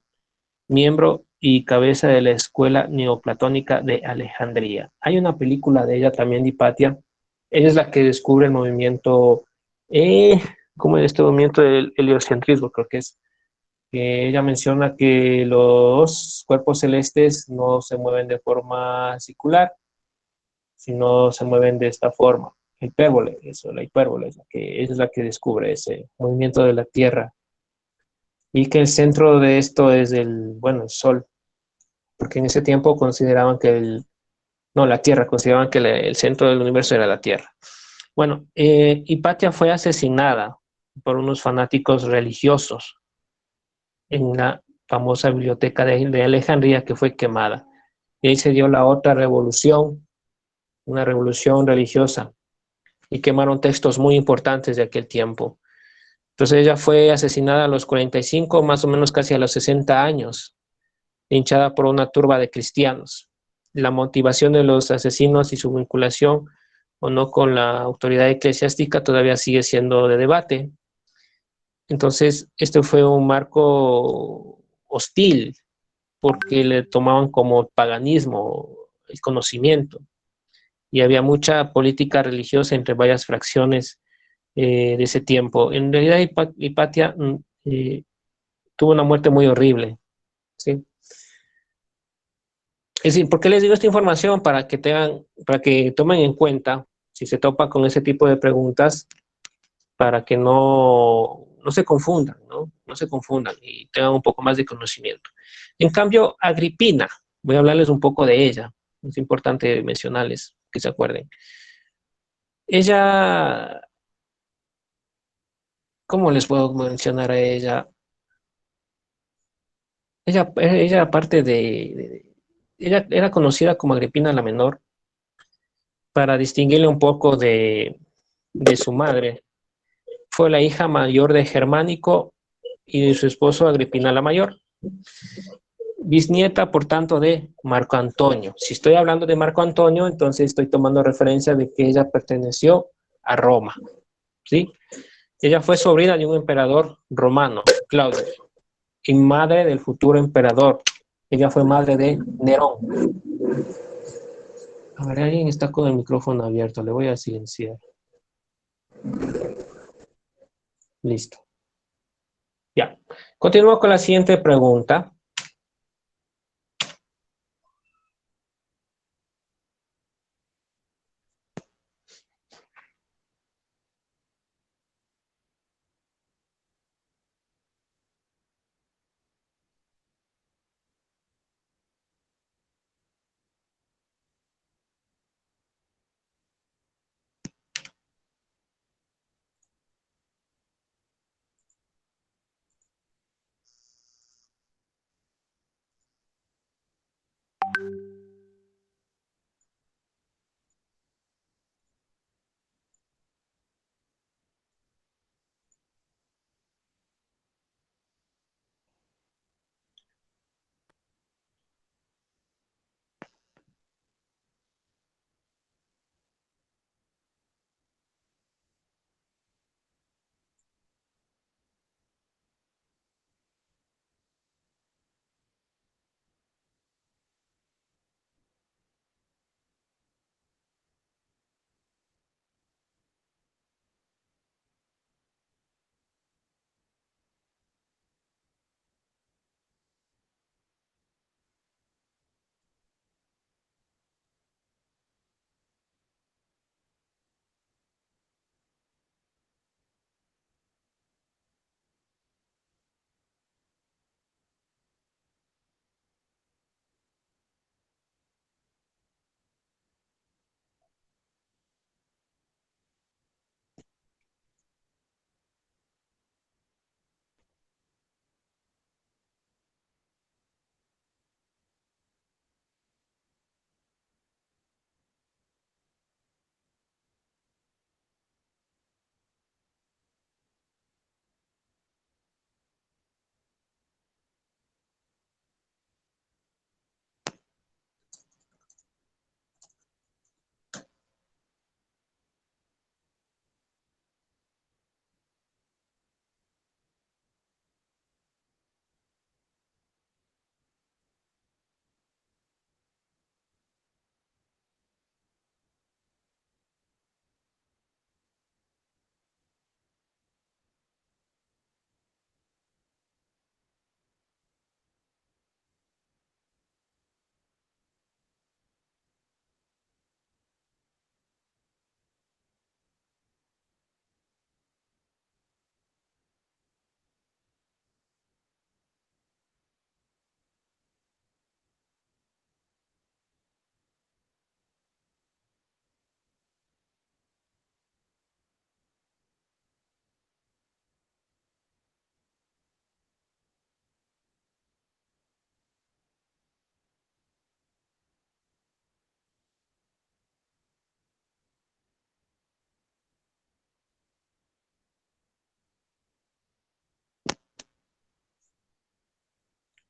miembro y cabeza de la escuela neoplatónica de Alejandría. Hay una película de ella también, de Hipatia. Ella es la que descubre el movimiento, eh, como este movimiento del heliocentrismo, creo que es, que ella menciona que los cuerpos celestes no se mueven de forma circular, sino se mueven de esta forma. Hipérbole, eso, la hipérbole, es la que descubre ese movimiento de la Tierra. Y que el centro de esto es bueno, el Sol, porque en ese tiempo consideraban que no, la Tierra, consideraban que el centro del universo era la Tierra. Bueno, Hipatia fue asesinada por unos fanáticos religiosos en la famosa biblioteca de Alejandría, que fue quemada. Y ahí se dio la otra revolución, una revolución religiosa, y quemaron textos muy importantes de aquel tiempo. Entonces ella fue asesinada a los 45, más o menos casi a los 60 años, hinchada por una turba de cristianos. La motivación de los asesinos y su vinculación o no con la autoridad eclesiástica todavía sigue siendo de debate. Entonces, este fue un marco hostil porque le tomaban como paganismo el conocimiento y había mucha política religiosa entre varias fracciones de ese tiempo. En realidad, Hipatia tuvo una muerte muy horrible, ¿sí? Es decir, ¿por qué les digo esta información? Para que tomen en cuenta, si se topa con ese tipo de preguntas, para que no se confundan, ¿no? No se confundan y tengan un poco más de conocimiento. En cambio, Agripina, voy a hablarles un poco de ella, es importante mencionarles que se acuerden. Ella, ¿cómo les puedo mencionar a ella? Ella aparte ella era conocida como Agripina la Menor para distinguirle un poco de su madre. fue la hija mayor de Germánico y de su esposo Agripina la Mayor. Bisnieta, por tanto, de Marco Antonio. Si estoy hablando de Marco Antonio, entonces estoy tomando referencia de que ella perteneció a Roma, ¿sí? Ella fue sobrina de un emperador romano, Claudio, y madre del futuro emperador. Ella fue madre de Nerón. A ver, alguien está con el micrófono abierto, le voy a silenciar. Listo. Ya. Continúo con la siguiente pregunta.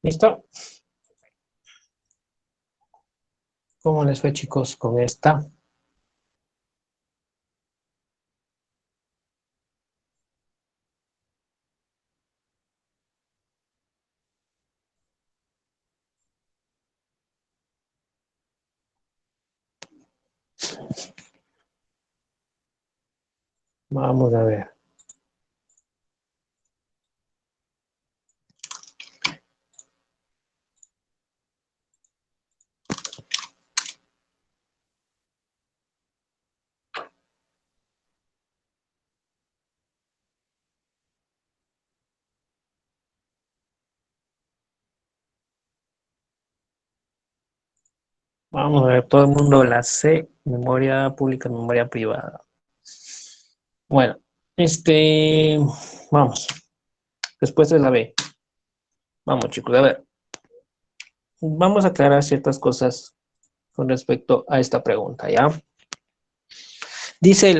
¿Listo? ¿Cómo les fue, chicos, con esta? Vamos a ver. Vamos a ver, todo el mundo la sé. Memoria pública, memoria privada. Bueno, vamos. Después de la B. Vamos, chicos, a ver. Vamos a aclarar ciertas cosas con respecto a esta pregunta, ¿ya? Dice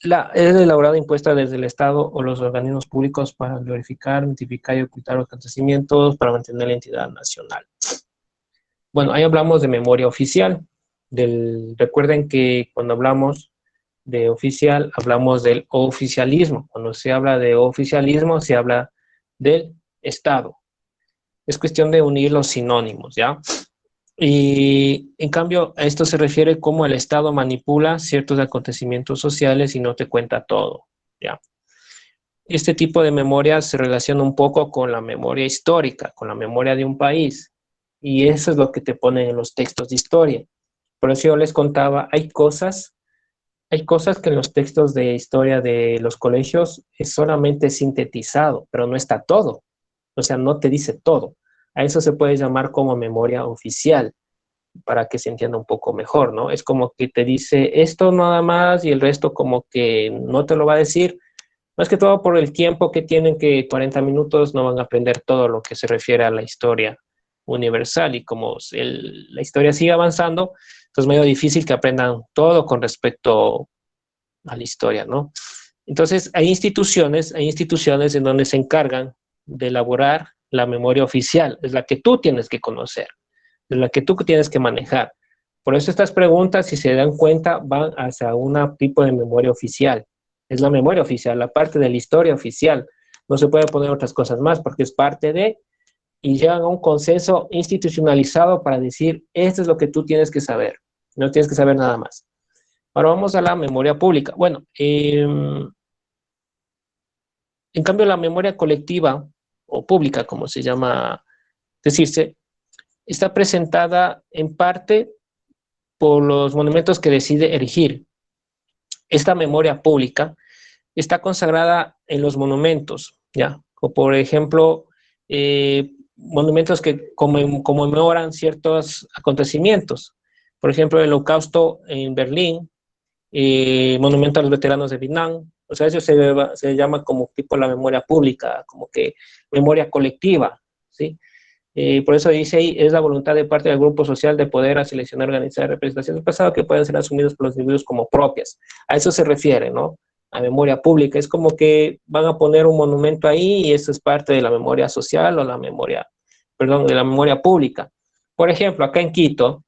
Es elaborada e impuesta desde el Estado o los organismos públicos para glorificar, identificar y ocultar los acontecimientos para mantener la entidad nacional. Bueno, ahí hablamos de memoria oficial. Recuerden que cuando hablamos de oficial, hablamos del oficialismo. Cuando se habla de oficialismo, se habla del Estado. Es cuestión de unir los sinónimos, ¿ya? Y en cambio, a esto se refiere cómo el Estado manipula ciertos acontecimientos sociales y no te cuenta todo, ¿ya? Este tipo de memoria se relaciona un poco con la memoria histórica, con la memoria de un país. Y eso es lo que te ponen en los textos de historia. Por eso yo les contaba, hay cosas que en los textos de historia de los colegios es solamente sintetizado, pero no está todo. O sea, no te dice todo. A eso se puede llamar como memoria oficial, para que se entienda un poco mejor, ¿no? Es como que te dice esto nada más y el resto como que no te lo va a decir. Más que todo por el tiempo que tienen, que 40 minutos no van a aprender todo lo que se refiere a la historia universal, y como la historia sigue avanzando, entonces es medio difícil que aprendan todo con respecto a la historia, ¿no? Entonces hay instituciones en donde se encargan de elaborar la memoria oficial, es la que tú tienes que conocer, es la que tú tienes que manejar. Por eso estas preguntas, si se dan cuenta, van hacia un tipo de memoria oficial. Es la memoria oficial, la parte de la historia oficial. No se puede poner otras cosas más porque es parte de, y llegan a un consenso institucionalizado para decir, esto es lo que tú tienes que saber. No tienes que saber nada más. Ahora vamos a la memoria pública. Bueno, en cambio la memoria colectiva o pública, como se llama decirse, está presentada en parte por los monumentos que decide erigir. Esta memoria pública está consagrada en los monumentos, ¿ya? O por ejemplo, monumentos que conmemoran ciertos acontecimientos. Por ejemplo, el Holocausto en Berlín, monumento a los veteranos de Vietnam. O sea, eso se llama como tipo la memoria pública, como que memoria colectiva, ¿sí? Por eso dice ahí, es la voluntad de parte del grupo social de poder seleccionar, organizar representaciones del pasado que puedan ser asumidas por los individuos como propias. A eso se refiere, ¿no? A memoria pública. Es como que van a poner un monumento ahí y eso es parte de la memoria social o la memoria, perdón, de la memoria pública. Por ejemplo, acá en Quito,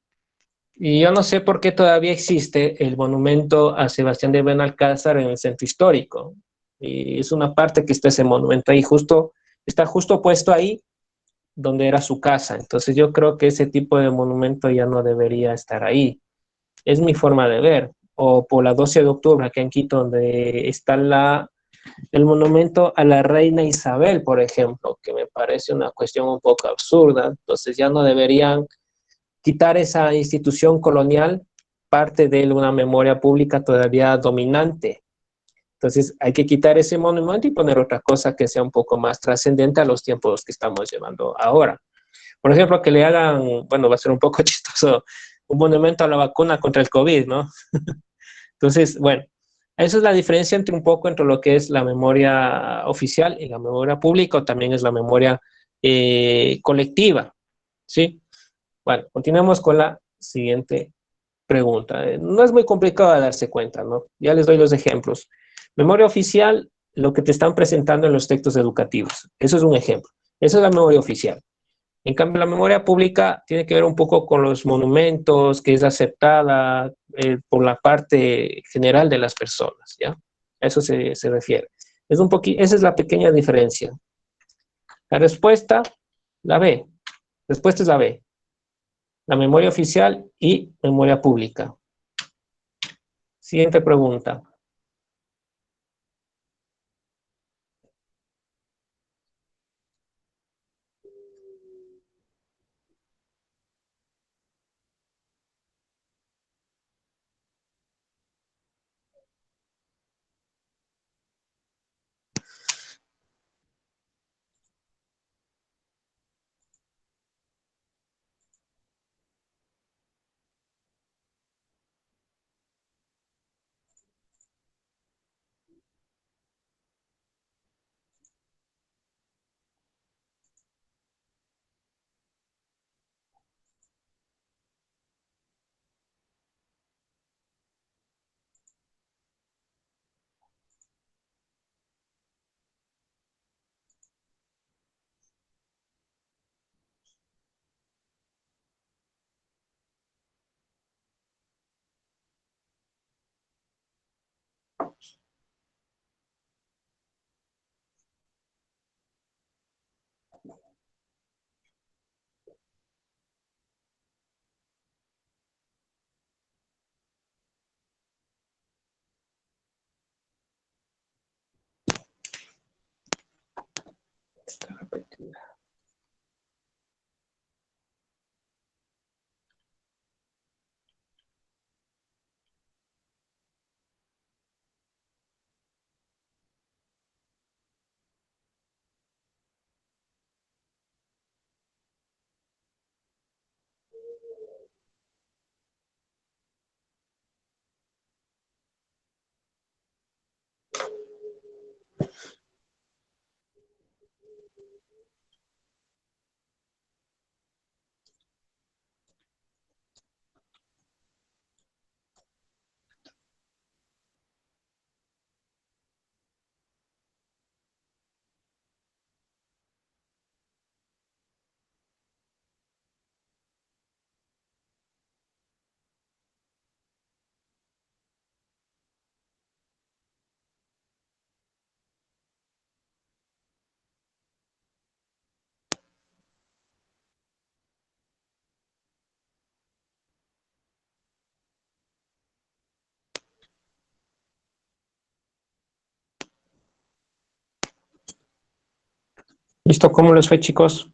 y yo no sé por qué todavía existe el monumento a Sebastián de Benalcázar en el centro histórico. Y es una parte que está ese monumento ahí, justo, está justo puesto ahí donde era su casa. Entonces yo creo que ese tipo de monumento ya no debería estar ahí. Es mi forma de ver. O por la 12 de octubre, aquí en Quito, donde está el monumento a la reina Isabel, por ejemplo, que me parece una cuestión un poco absurda. Entonces ya no deberían quitar esa institución colonial, parte de una memoria pública todavía dominante. Entonces hay que quitar ese monumento y poner otra cosa que sea un poco más trascendente a los tiempos que estamos llevando ahora. Por ejemplo, que le hagan, bueno, va a ser un poco chistoso, un monumento a la vacuna contra el COVID, ¿no? Entonces, bueno, esa es la diferencia entre un poco entre lo que es la memoria oficial y la memoria pública, o también es la memoria colectiva, ¿sí? Bueno, continuamos con la siguiente pregunta. No es muy complicado de darse cuenta, ¿no? Ya les doy los ejemplos. Memoria oficial, lo que te están presentando en los textos educativos. Eso es un ejemplo. Esa es la memoria oficial. En cambio, la memoria pública tiene que ver un poco con los monumentos, que es aceptada por la parte general de las personas, ¿ya? A eso se refiere. Esa es la pequeña diferencia. La respuesta, la B. Respuesta es la B. La memoria oficial y memoria pública. Siguiente pregunta. ¿Listo? ¿Cómo les fue, chicos?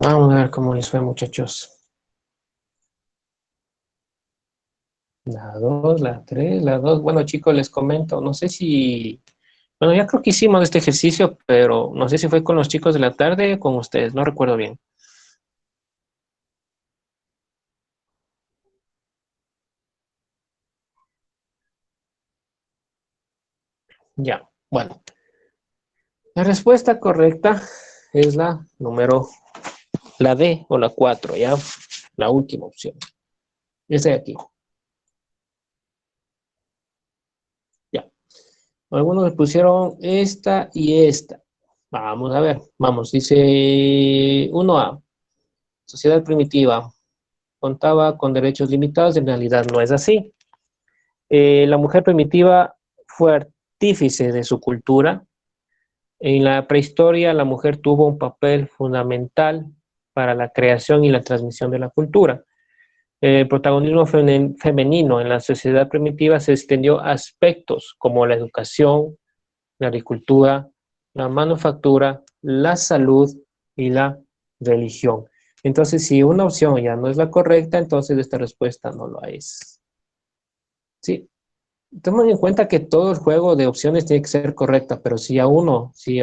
Vamos a ver cómo les fue, muchachos. La 2, la 3, la 2. Bueno, chicos, les comento, no sé si... Bueno, ya creo que hicimos este ejercicio, pero no sé si fue con los chicos de la tarde o con ustedes, no recuerdo bien. Ya, bueno. La respuesta correcta es la D o la 4, ¿ya? La última opción. Esa de aquí. Ya. Algunos le pusieron esta y esta. Vamos a ver, vamos. Dice 1A. Sociedad primitiva. Contaba con derechos limitados. En realidad no es así. La mujer primitiva fue artífice de su cultura. En la prehistoria, la mujer tuvo un papel fundamental para la creación y la transmisión de la cultura. El protagonismo femenino en la sociedad primitiva se extendió a aspectos como la educación, la agricultura, la manufactura, la salud y la religión. Entonces, si una opción ya no es la correcta, entonces esta respuesta no lo es. Sí, tomen en cuenta que todo el juego de opciones tiene que ser correcta, pero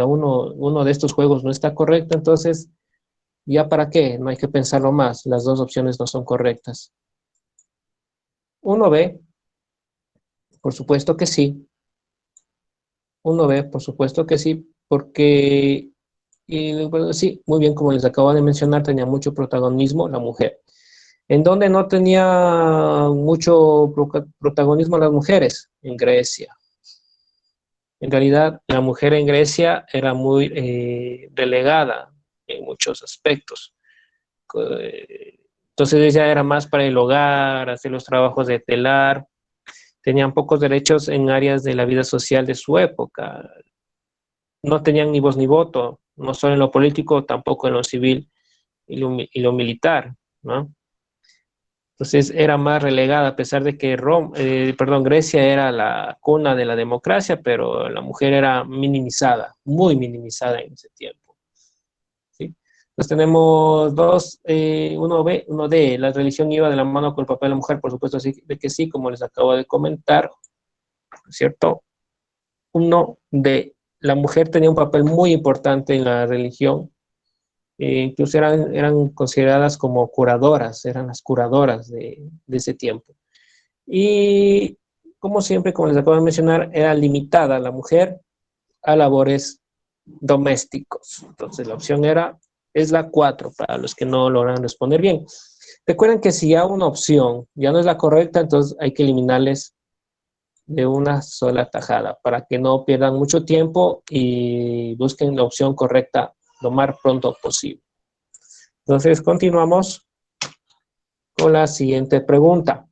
uno de estos juegos no está correcto, entonces, ¿ya para qué? No hay que pensarlo más. Las dos opciones no son correctas. Uno B, por supuesto que sí. Uno B, por supuesto que sí, porque, y, bueno, sí, muy bien, como les acabo de mencionar, tenía mucho protagonismo la mujer. ¿En dónde no tenía mucho protagonismo las mujeres? En Grecia. En realidad, la mujer en Grecia era muy relegada en muchos aspectos. Entonces ella era más para el hogar, hacer los trabajos de telar, tenían pocos derechos en áreas de la vida social de su época, no tenían ni voz ni voto, no solo en lo político, tampoco en lo civil y lo militar, ¿no? Entonces era más relegada, a pesar de que Grecia era la cuna de la democracia, pero la mujer era minimizada, muy minimizada en ese tiempo. ¿Sí? Entonces tenemos dos, uno B, uno D. La religión iba de la mano con el papel de la mujer, por supuesto, sí, de que sí, como les acabo de comentar, ¿cierto? Uno D. La mujer tenía un papel muy importante en la religión, incluso eran consideradas como curadoras, eran las curadoras de ese tiempo. Y como siempre, como les acabo de mencionar, era limitada la mujer a labores domésticos. Entonces la opción es la 4 para los que no logran responder bien. Recuerden que si ya una opción ya no es la correcta, entonces hay que eliminarles de una sola tajada para que no pierdan mucho tiempo y busquen la opción correcta lo más pronto posible. Entonces continuamos con la siguiente pregunta.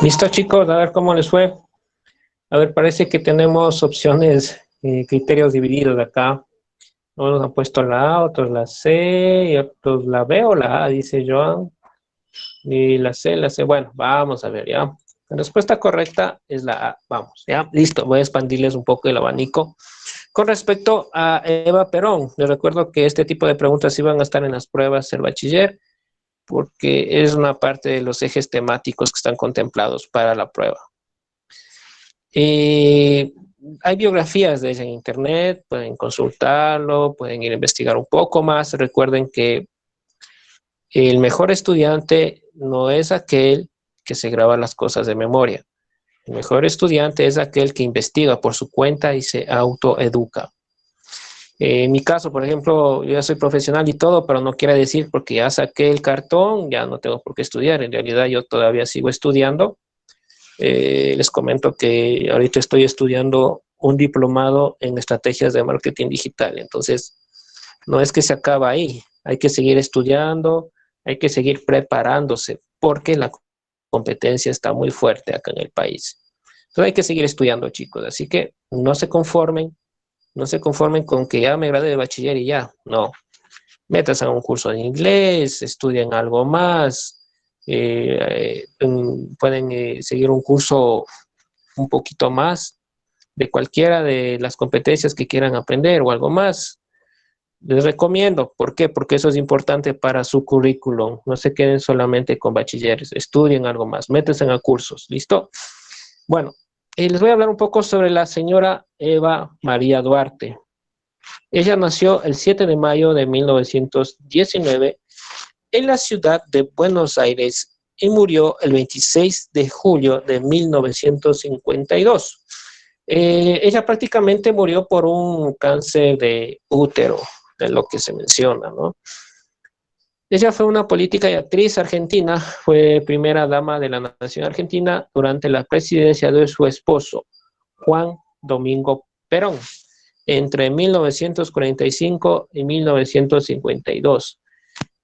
Listo, chicos, a ver cómo les fue. A ver, parece que tenemos opciones, criterios divididos acá. Unos han puesto la A, otros la C, y otros la B o la A, dice Joan. Y la C. Bueno, vamos a ver, ya. La respuesta correcta es la A. Vamos, ya. Listo, voy a expandirles un poco el abanico. Con respecto a Eva Perón, les recuerdo que este tipo de preguntas iban a estar en las pruebas del bachiller, porque es una parte de los ejes temáticos que están contemplados para la prueba. Hay biografías de ella en internet, pueden consultarlo, pueden ir a investigar un poco más. Recuerden que el mejor estudiante no es aquel que se graba las cosas de memoria. El mejor estudiante es aquel que investiga por su cuenta y se autoeduca. En mi caso, por ejemplo, yo ya soy profesional y todo, pero no quiere decir porque ya saqué el cartón, ya no tengo por qué estudiar. En realidad yo todavía sigo estudiando. Les comento que ahorita estoy estudiando un diplomado en estrategias de marketing digital. Entonces, no es que se acaba ahí. Hay que seguir estudiando, hay que seguir preparándose, porque la competencia está muy fuerte acá en el país. Entonces hay que seguir estudiando, chicos. Así que no se conformen con que ya me gradué de bachiller y ya. No, métanse a un curso de inglés, estudien algo más, pueden seguir un curso un poquito más de cualquiera de las competencias que quieran aprender o algo más. Les recomiendo, ¿por qué? Porque eso es importante para su currículum. No se queden solamente con bachilleres, estudien algo más, métanse a cursos, ¿listo? Bueno, les voy a hablar un poco sobre la señora Eva María Duarte. Ella nació el 7 de mayo de 1919 en la ciudad de Buenos Aires y murió el 26 de julio de 1952. Ella prácticamente murió por un cáncer de útero, de lo que se menciona, ¿no? Ella fue una política y actriz argentina, fue primera dama de la nación argentina durante la presidencia de su esposo, Juan Domingo Perón, entre 1945 y 1952,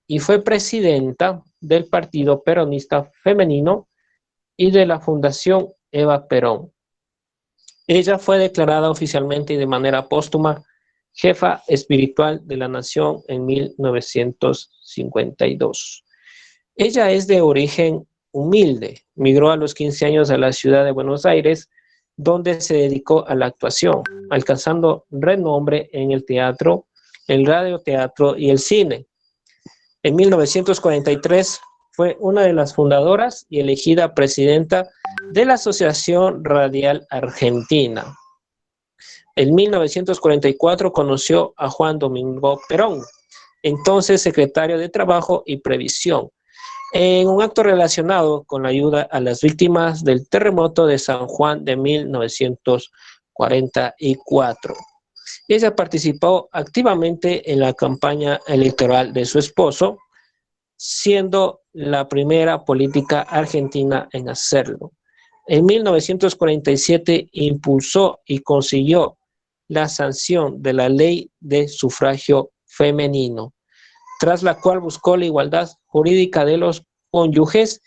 y fue presidenta del Partido Peronista Femenino y de la Fundación Eva Perón. Ella fue declarada oficialmente y de manera póstuma jefa espiritual de la nación en 1952. Ella es de origen humilde, migró a los 15 años a la ciudad de Buenos Aires, donde se dedicó a la actuación, alcanzando renombre en el teatro, el radioteatro y el cine. En 1943 fue una de las fundadoras y elegida presidenta de la Asociación Radial Argentina. En 1944 conoció a Juan Domingo Perón, entonces secretario de Trabajo y Previsión, en un acto relacionado con la ayuda a las víctimas del terremoto de San Juan de 1944. Ella participó activamente en la campaña electoral de su esposo, siendo la primera política argentina en hacerlo. En 1947 impulsó y consiguió la sanción de la ley de sufragio femenino, tras la cual buscó la igualdad jurídica de los cónyuges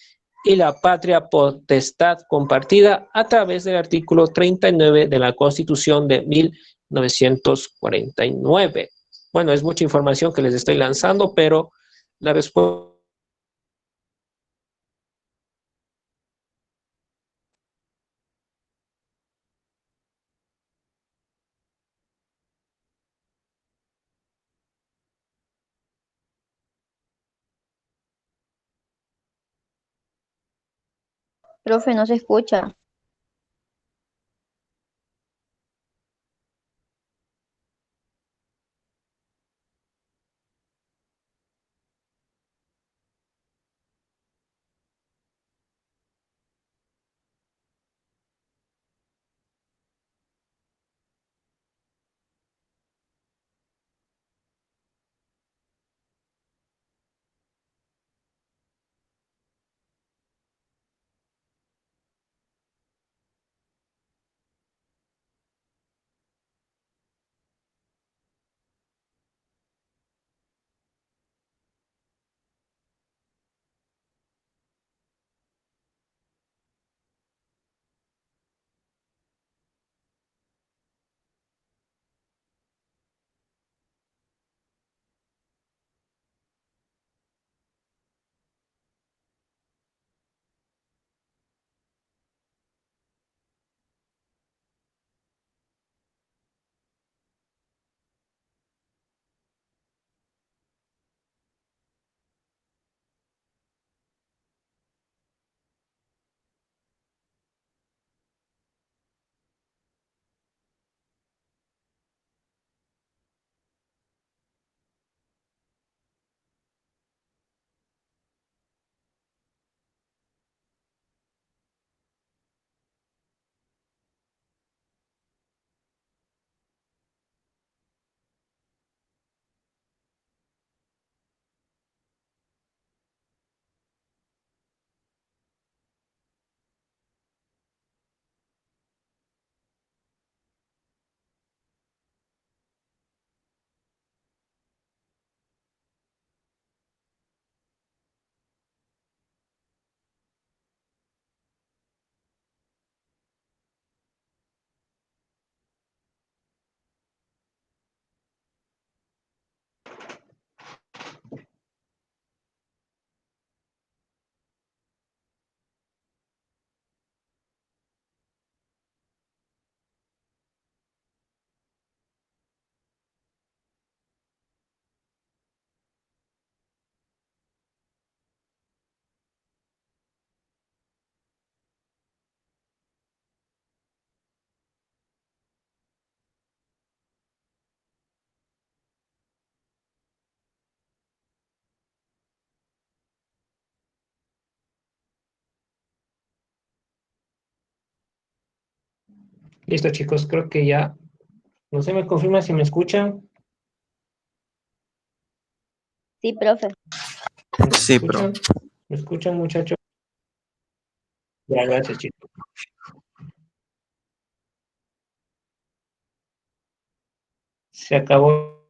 y la patria potestad compartida a través del artículo 39 de la Constitución de 1949. Bueno, es mucha información que les estoy lanzando, pero la respuesta. Profe, no se escucha. Listo, chicos, creo que ya, no sé, me confirma si me escuchan. Sí, profe. ¿Me Sí, pero escuchan? ¿Me escuchan, muchachos? Ya, gracias, chicos. Se acabó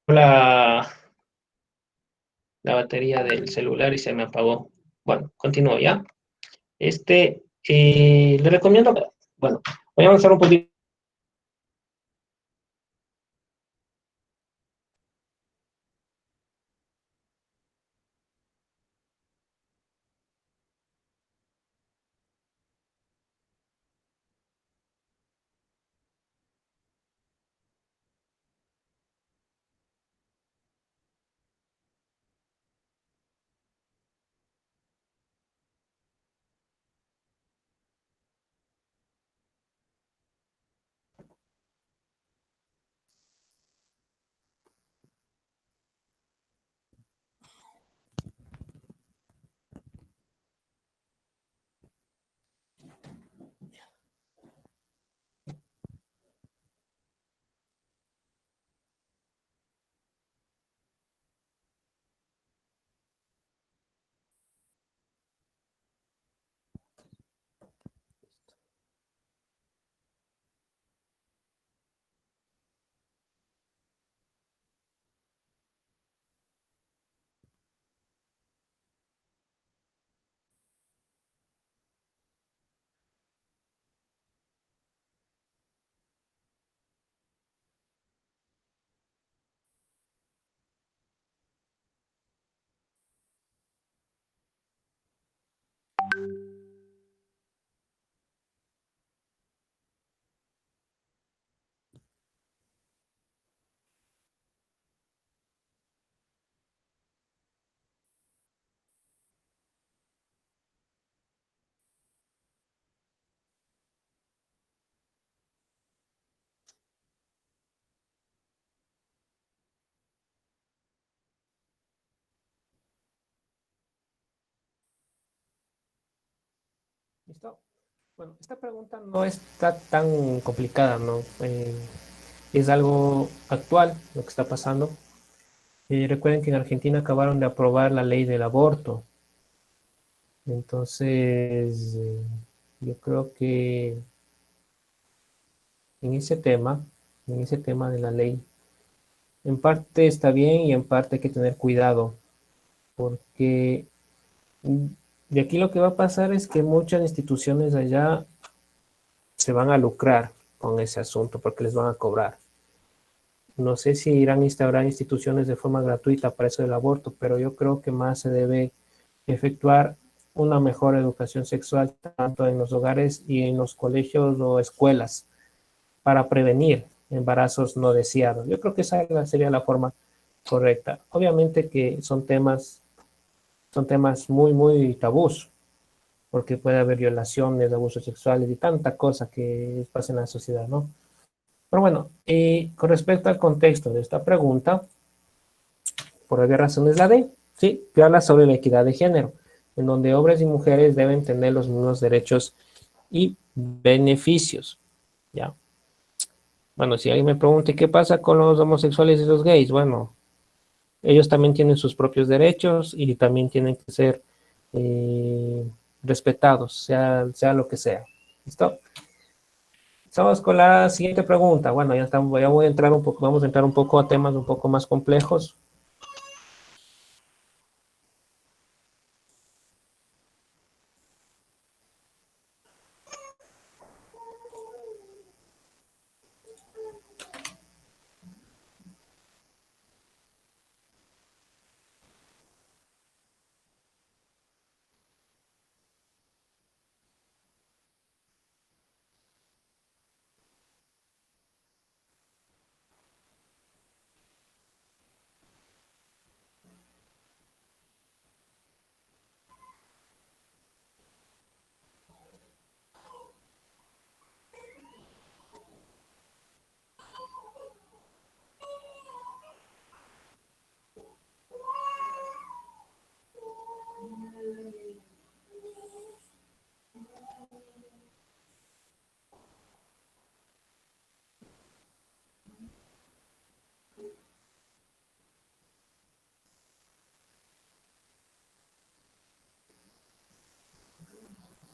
la batería del celular y se me apagó. Bueno, continúo ya. Le recomiendo, bueno, voy a avanzar un poquito. ¿Listo? Bueno, esta pregunta no está tan complicada, ¿no? Es algo actual lo que está pasando. Recuerden que en Argentina acabaron de aprobar la ley del aborto. Entonces, yo creo que en ese tema, en ese tema de la ley, en parte está bien y en parte hay que tener cuidado, porque de aquí lo que va a pasar es que muchas instituciones allá se van a lucrar con ese asunto porque les van a cobrar. No sé si irán a instaurar instituciones de forma gratuita para eso del aborto, pero yo creo que más se debe efectuar una mejor educación sexual tanto en los hogares y en los colegios o escuelas para prevenir embarazos no deseados. Yo creo que esa sería la forma correcta. Obviamente que son temas muy, muy tabús, porque puede haber violaciones, abusos sexuales y tanta cosa que pasa en la sociedad, ¿no? Pero bueno, con respecto al contexto de esta pregunta, por obvias razones la D, ¿sí? Que habla sobre la equidad de género, en donde hombres y mujeres deben tener los mismos derechos y beneficios, ¿ya? Bueno, si alguien me pregunta, ¿qué pasa con los homosexuales y los gays? Bueno, ellos también tienen sus propios derechos y también tienen que ser eh, respetados, sea lo que sea. ¿Listo? Estamos con la siguiente pregunta. Bueno, ya estamos, ya voy a entrar un poco, vamos a entrar un poco a temas un poco más complejos.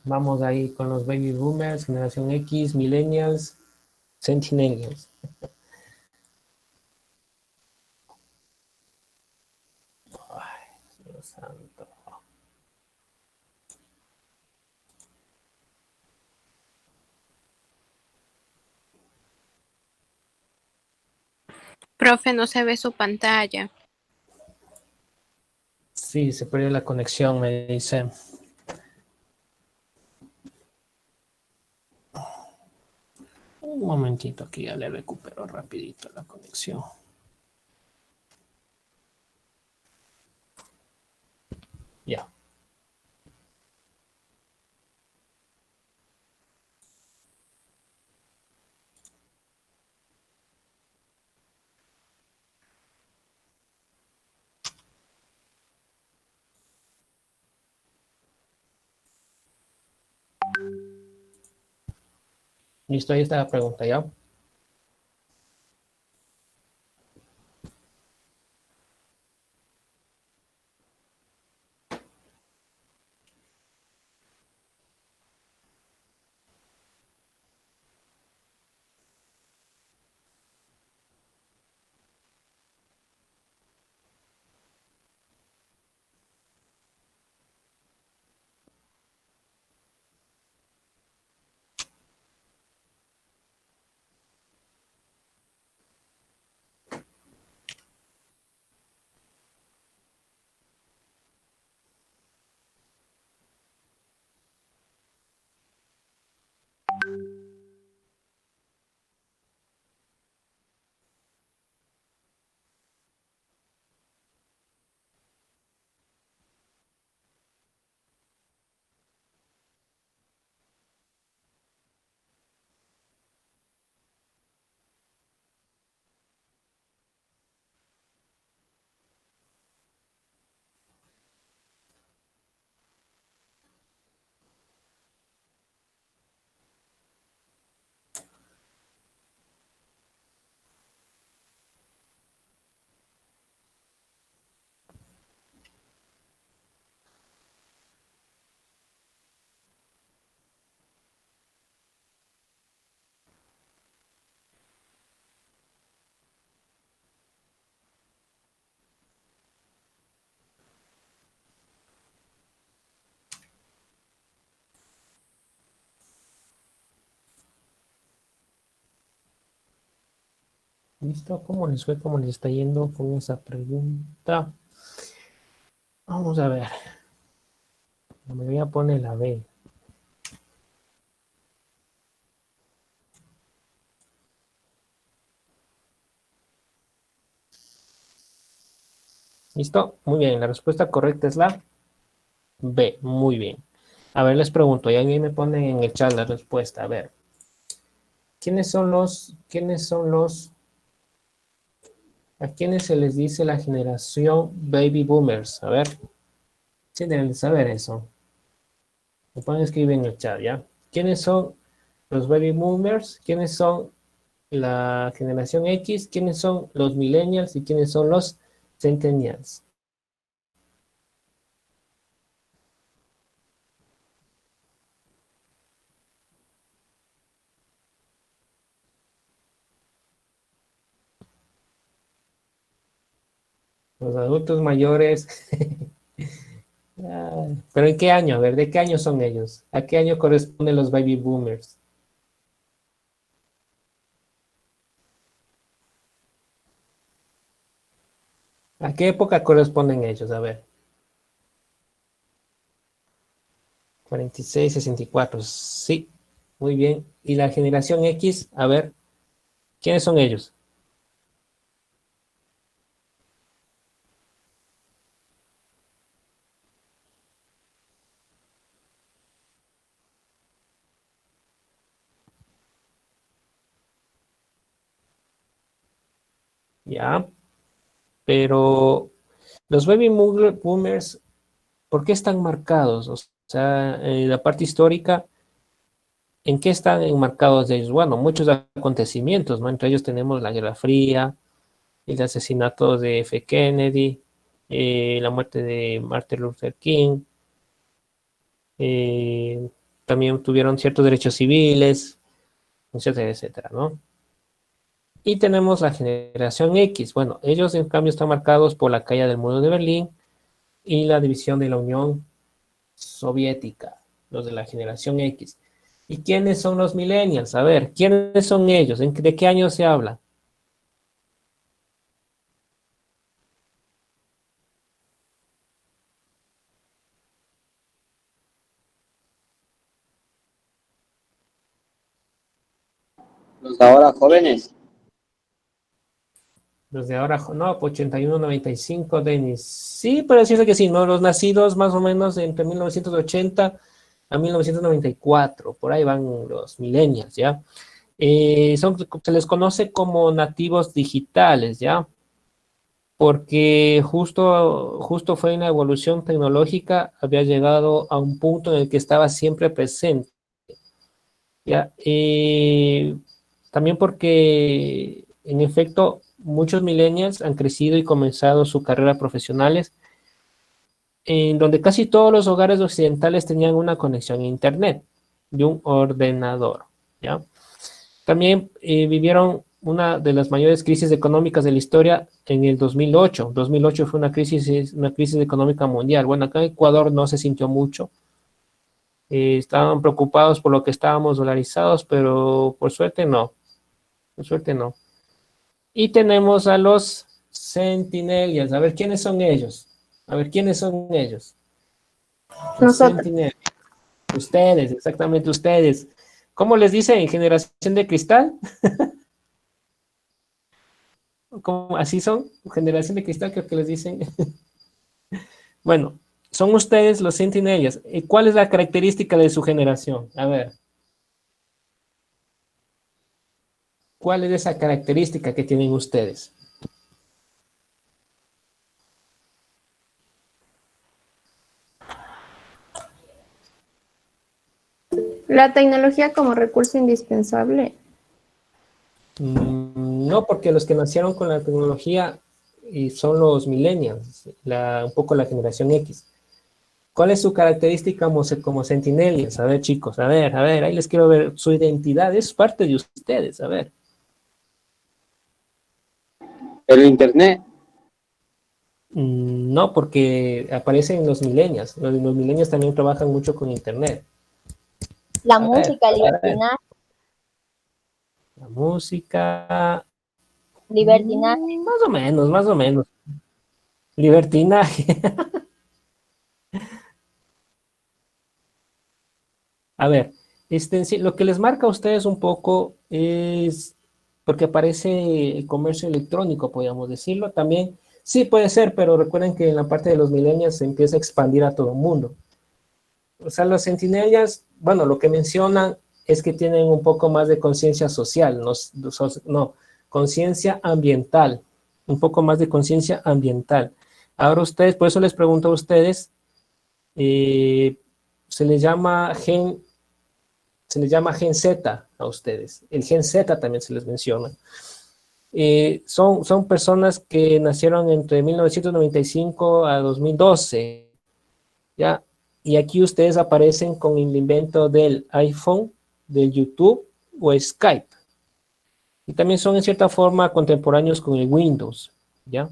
Vamos ahí con los baby boomers, generación X, millennials, centennials. Ay, Dios santo. Profe, no se ve su pantalla. Sí, se perdió la conexión, me dice. Un momentito, aquí ya le recupero rapidito la conexión. Ya. Listo, ahí está la pregunta, ¿ya? ¿Listo? ¿Cómo les fue? ¿Cómo les está yendo con esa pregunta? Vamos a ver. Me voy a poner la B. ¿Listo? Muy bien, la respuesta correcta es la B. Muy bien. A ver, les pregunto, y alguien me pone en el chat la respuesta. A ver, a quiénes se les dice la generación baby boomers? A ver, sí deben de saber eso. Me pueden escribir en el chat, ¿ya? ¿Quiénes son los baby boomers? ¿Quiénes son la generación X? ¿Quiénes son los millennials? ¿Y quiénes son los centennials? Los adultos mayores. Ah, ¿pero en qué año? A ver, ¿de qué año son ellos? ¿A qué año corresponden los baby boomers? ¿A qué época corresponden ellos? A ver, 46, 64. Sí, muy bien. ¿Y la generación X? A ver, ¿quiénes son ellos? Ya, pero los baby boomers, ¿por qué están marcados? O sea, la parte histórica, ¿en qué están enmarcados ellos? Bueno, muchos acontecimientos, ¿no? Entre ellos tenemos la Guerra Fría, el asesinato de F. Kennedy, la muerte de Martin Luther King, eh, también tuvieron ciertos derechos civiles, etcétera, etcétera, ¿no? Y tenemos la generación X. Bueno, ellos en cambio están marcados por la caída del muro de Berlín y la división de la Unión Soviética, los de la generación X. ¿Y quiénes son los millennials? A ver, ¿quiénes son ellos? ¿De qué año se habla? Los ahora jóvenes. Los de ahora, no, 81, 95, Denis. Sí, pero decirse que sí, ¿no? Los nacidos más o menos entre 1980 a 1994, por ahí van los millennials, ¿ya? Se les conoce como nativos digitales, ¿ya? Porque justo fue una evolución tecnológica, había llegado a un punto en el que estaba siempre presente, ¿ya? También porque, en efecto, muchos millennials han crecido y comenzado su carrera profesionales en donde casi todos los hogares occidentales tenían una conexión a Internet de un ordenador, ¿ya? También vivieron una de las mayores crisis económicas de la historia en el 2008. 2008 fue una crisis económica mundial. Bueno, acá en Ecuador no se sintió mucho. Estaban preocupados por lo que estábamos dolarizados, pero por suerte no. Por suerte no. Y tenemos a los Centinelias. A ver, ¿quiénes son ellos? A ver, ¿quiénes son ellos? Los Nosotros. Centinelias. Ustedes, exactamente ustedes. ¿Cómo les dicen? ¿Generación de cristal? ¿Cómo, así son? Generación de cristal, creo que les dicen. Bueno, son ustedes los Centinelias. ¿Cuál es la característica de su generación? A ver. ¿Cuál es esa característica que tienen ustedes? La tecnología como recurso indispensable. No, porque los que nacieron con la tecnología son los millennials, un poco la generación X. ¿Cuál es su característica como Centinelias? A ver, chicos, a ver, ahí les quiero ver su identidad, es parte de ustedes, a ver. El internet. No, porque aparecen los millennials. Los millennials también trabajan mucho con internet. La A ver, música, a ver. libertinaje. La música. Libertinaje. Más o menos, más o menos. Libertinaje. A ver, sí, lo que les marca a ustedes un poco es porque aparece el comercio electrónico, podríamos decirlo. También, sí puede ser, pero recuerden que en la parte de los millennials se empieza a expandir a todo el mundo. O sea, los centinelias, bueno, lo que mencionan es que tienen un poco más de conciencia social, no, conciencia ambiental, un poco más de conciencia ambiental. Ahora ustedes, por eso les pregunto a ustedes, se les llama gen Z a ustedes. El gen Z también se les menciona. Son personas que nacieron entre 1995 a 2012, ¿ya? Y aquí ustedes aparecen con el invento del iPhone, del YouTube o Skype. Y también son en cierta forma contemporáneos con el Windows, ¿ya?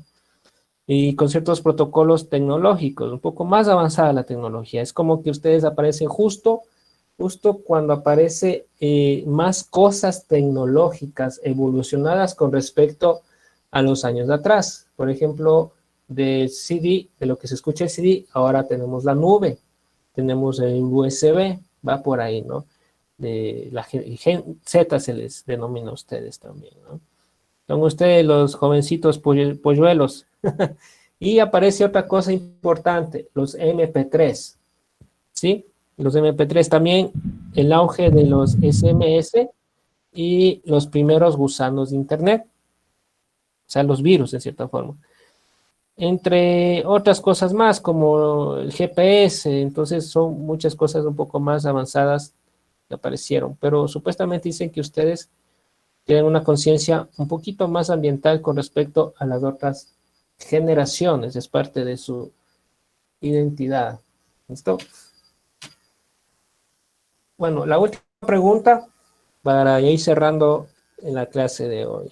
Y con ciertos protocolos tecnológicos, un poco más avanzada la tecnología. Es como que ustedes aparecen justo cuando aparece más cosas tecnológicas evolucionadas con respecto a los años de atrás. Por ejemplo, del CD, de lo que se escucha el CD, ahora tenemos la nube, tenemos el USB, va por ahí, ¿no? De la gen Z se les denomina a ustedes también, ¿no? Son ustedes los jovencitos polluelos. Y aparece otra cosa importante, los MP3, ¿sí? Los MP3 también, el auge de los SMS y los primeros gusanos de Internet, o sea, los virus, de cierta forma. Entre otras cosas más, como el GPS, entonces son muchas cosas un poco más avanzadas que aparecieron, pero supuestamente dicen que ustedes tienen una conciencia un poquito más ambiental con respecto a las otras generaciones, es parte de su identidad. ¿Listo? bueno, la última pregunta para ir cerrando en la clase de hoy.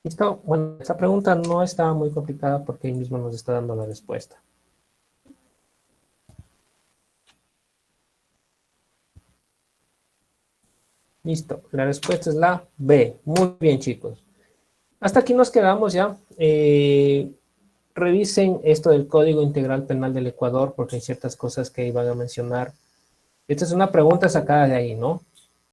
¿Listo? Bueno, esta pregunta no está muy complicada porque ahí mismo nos está dando la respuesta. Listo, la respuesta es la B. Muy bien, chicos. Hasta aquí nos quedamos ya. Revisen esto del Código Integral Penal del Ecuador porque hay ciertas cosas que iban a mencionar. Esta es una pregunta sacada de ahí, ¿no?